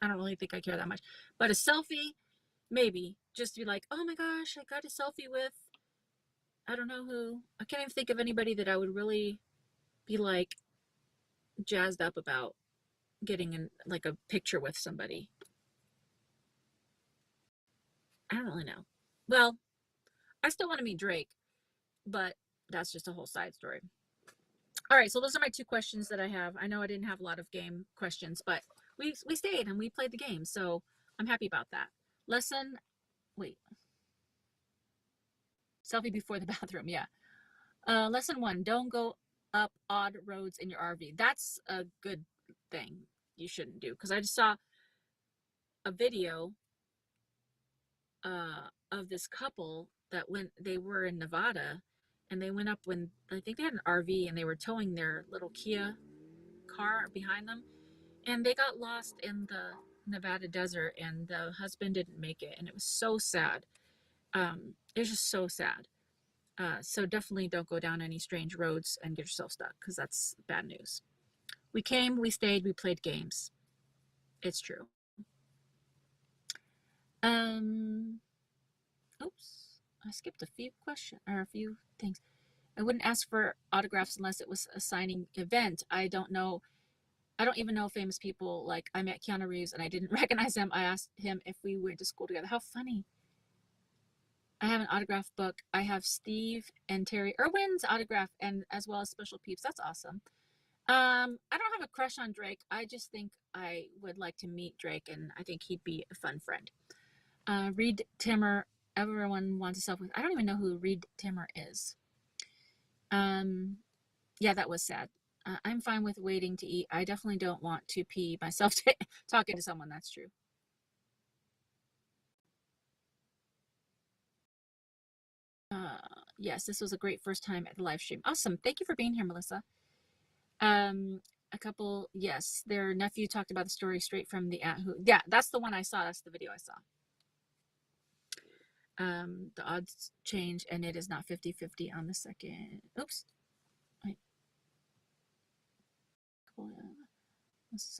I don't really think I care that much. But a selfie, maybe, just to be like, "Oh my gosh, I got a selfie with, I don't know who." I can't even think of anybody that I would really be like jazzed up about getting in like a picture with somebody. I don't really know. Well, I still want to meet Drake, but that's just a whole side story. All right, so those are my two questions that I have. I know I didn't have a lot of game questions, but we stayed and we played the game, so I'm happy about that. Lesson, wait, selfie before the bathroom, yeah. Lesson 1, don't go up odd roads in your RV. That's a good thing you shouldn't do, because I just saw a video of this couple that they were in Nevada, and they went up when I think they had an RV and they were towing their little Kia car behind them, and they got lost in the Nevada desert, and the husband didn't make it, and it was so sad. It was just so sad. So definitely don't go down any strange roads and get yourself stuck, because that's bad news. We came, we stayed, we played games. It's true. Um, oops, I skipped a few questions or a few things. I wouldn't ask for autographs unless it was a signing event. I don't know. I don't even know famous people. Like, I met Keanu Reeves and I didn't recognize him. I asked him if we went to school together. How funny. I have an autograph book. I have Steve and Terry Irwin's autograph, and as well as Special Peeps. That's awesome. I don't have a crush on Drake. I just think I would like to meet Drake, and I think he'd be a fun friend. Reed Timmer. Everyone wants a selfie. I don't even know who Reed Timmer is. Yeah, that was sad. I'm fine with waiting to eat. I definitely don't want to pee myself talking to someone. That's true. Yes, this was a great first time at the live stream. Awesome. Thank you for being here, Melissa. A couple, yes, their nephew talked about the story straight from the aunt who, yeah, that's the one I saw. That's the video I saw. The odds change and it is not 50-50 on the second. Oops. Wait.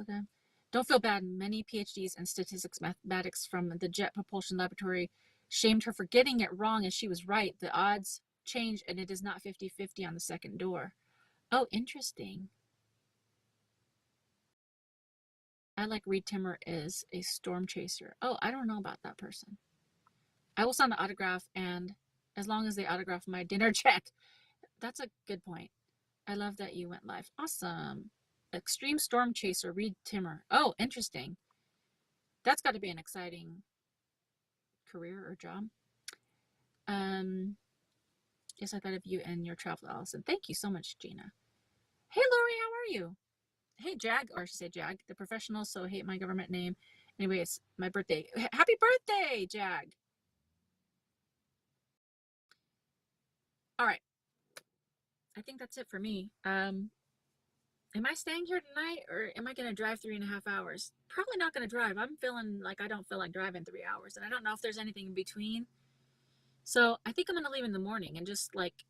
Okay. Don't feel bad. Many PhDs in statistics mathematics from the Jet Propulsion Laboratory shamed her for getting it wrong, and she was right. The odds change and it is not 50-50 on the second door. Oh, interesting. I like Reed Timmer is a storm chaser. Oh, I don't know about that person. I will sign the autograph, and as long as they autograph my dinner check. That's a good point. I love that you went live. Awesome. Extreme storm chaser, Reed Timmer. Oh, interesting. That's got to be an exciting career or job. Yes, I thought of you and your travel, Allison. Thank you so much, Gina. Hey, Lori, how are you? Hey, Jag, or I should say Jag, the professional, so hate my government name. Anyway, it's my birthday. Happy birthday, Jag. All right. I think that's it for me. Am I staying here tonight or am I going to drive 3.5 hours? Probably not going to drive. I'm feeling like I don't feel like driving 3 hours, and I don't know if there's anything in between. So I think I'm going to leave in the morning and just like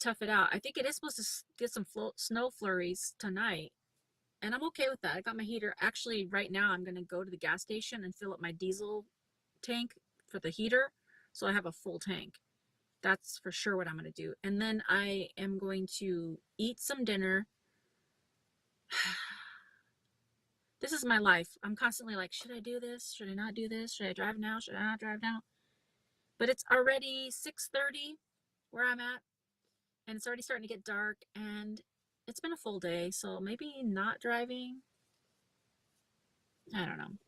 tough it out. I think it is supposed to get some snow flurries tonight, and I'm okay with that. I got my heater. Actually, right now I'm going to go to the gas station and fill up my diesel tank for the heater, so I have a full tank. That's for sure what I'm going to do. And then I am going to eat some dinner. This is my life. I'm constantly like, should I do this? Should I not do this? Should I drive now? Should I not drive now? But it's already 6:30 where I'm at, and it's already starting to get dark, and it's been a full day, so maybe not driving. I don't know.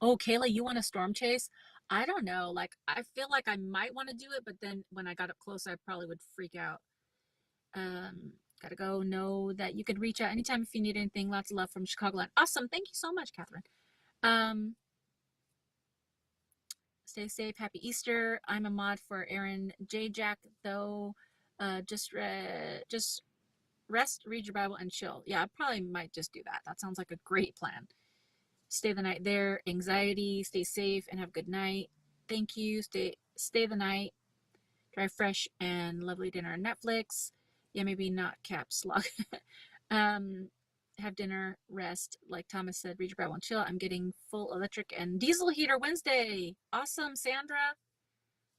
Oh, Kayla, you want a storm chase? I don't know. Like, I feel like I might want to do it, but then when I got up close, I probably would freak out. Gotta go. Know that you could reach out anytime if you need anything. Lots of love from Chicagoland. Awesome. Thank you so much, Catherine. Stay safe. Happy Easter. I'm a mod for Aaron J. Jack, though. Just rest, read your Bible, and chill. Yeah, I probably might just do that. That sounds like a great plan. Stay the night there. Anxiety. Stay safe and have a good night. Thank you. Stay the night. Drive fresh and lovely dinner on Netflix. Yeah, maybe not caps lock. Have dinner, rest. Like Thomas said, read your Bible and chill. I'm getting full electric and diesel heater Wednesday. Awesome, Sandra.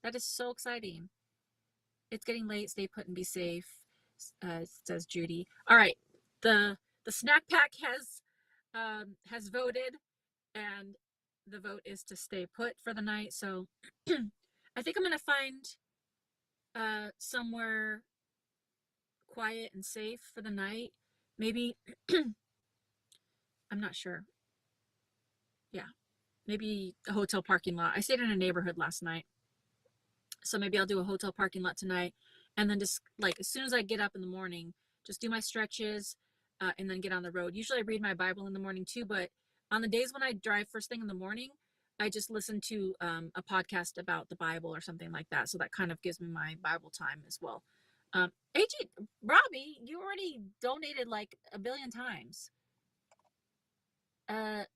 That is so exciting. It's getting late. Stay put and be safe, says Judy. All right, the snack pack has voted, and the vote is to stay put for the night. So I think I'm gonna find somewhere quiet and safe for the night. Maybe I'm not sure. Yeah, maybe a hotel parking lot. I stayed in a neighborhood last night, so maybe I'll do a hotel parking lot tonight, and then just like as soon as I get up in the morning, just do my stretches, and then get on the road. Usually I read my Bible in the morning too, but on the days when I drive first thing in the morning, I just listen to a podcast about the Bible or something like that. So that kind of gives me my Bible time as well. AG, Robbie, you already donated like a billion times. I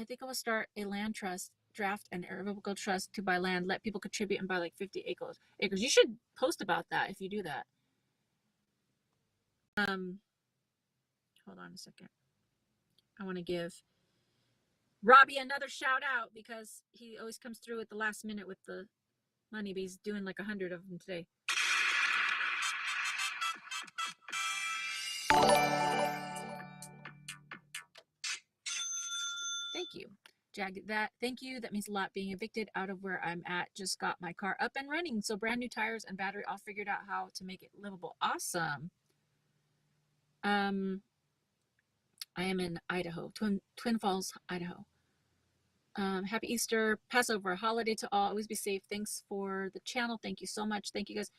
think I will start a land trust, draft an irrevocable trust to buy land, let people contribute and buy like 50 acres. You should post about that if you do that. Hold on a second. I want to give Robbie another shout out because he always comes through at the last minute with the money, but he's doing like 100 of them today. Thank you. Jag, thank you. That means a lot. Being evicted out of where I'm at, just got my car up and running. So brand new tires and battery, all figured out how to make it livable. Awesome. I am in Idaho, Twin Falls, Idaho. Happy Easter, Passover, holiday to all. Always be safe. Thanks for the channel. Thank you so much. Thank you guys.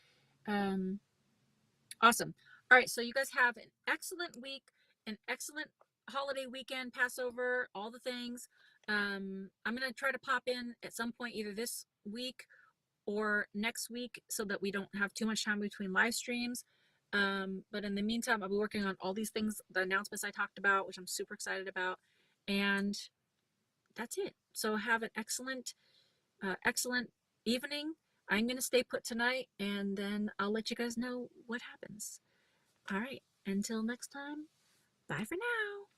Awesome. All right, so you guys have an excellent week, an excellent holiday weekend, Passover, all the things. I'm going to try to pop in at some point either this week or next week so that we don't have too much time between live streams. But in the meantime, I'll be working on all these things, the announcements I talked about, which I'm super excited about. And that's it. So have an excellent evening. I'm going to stay put tonight, and then I'll let you guys know what happens. All right. Until next time, bye for now.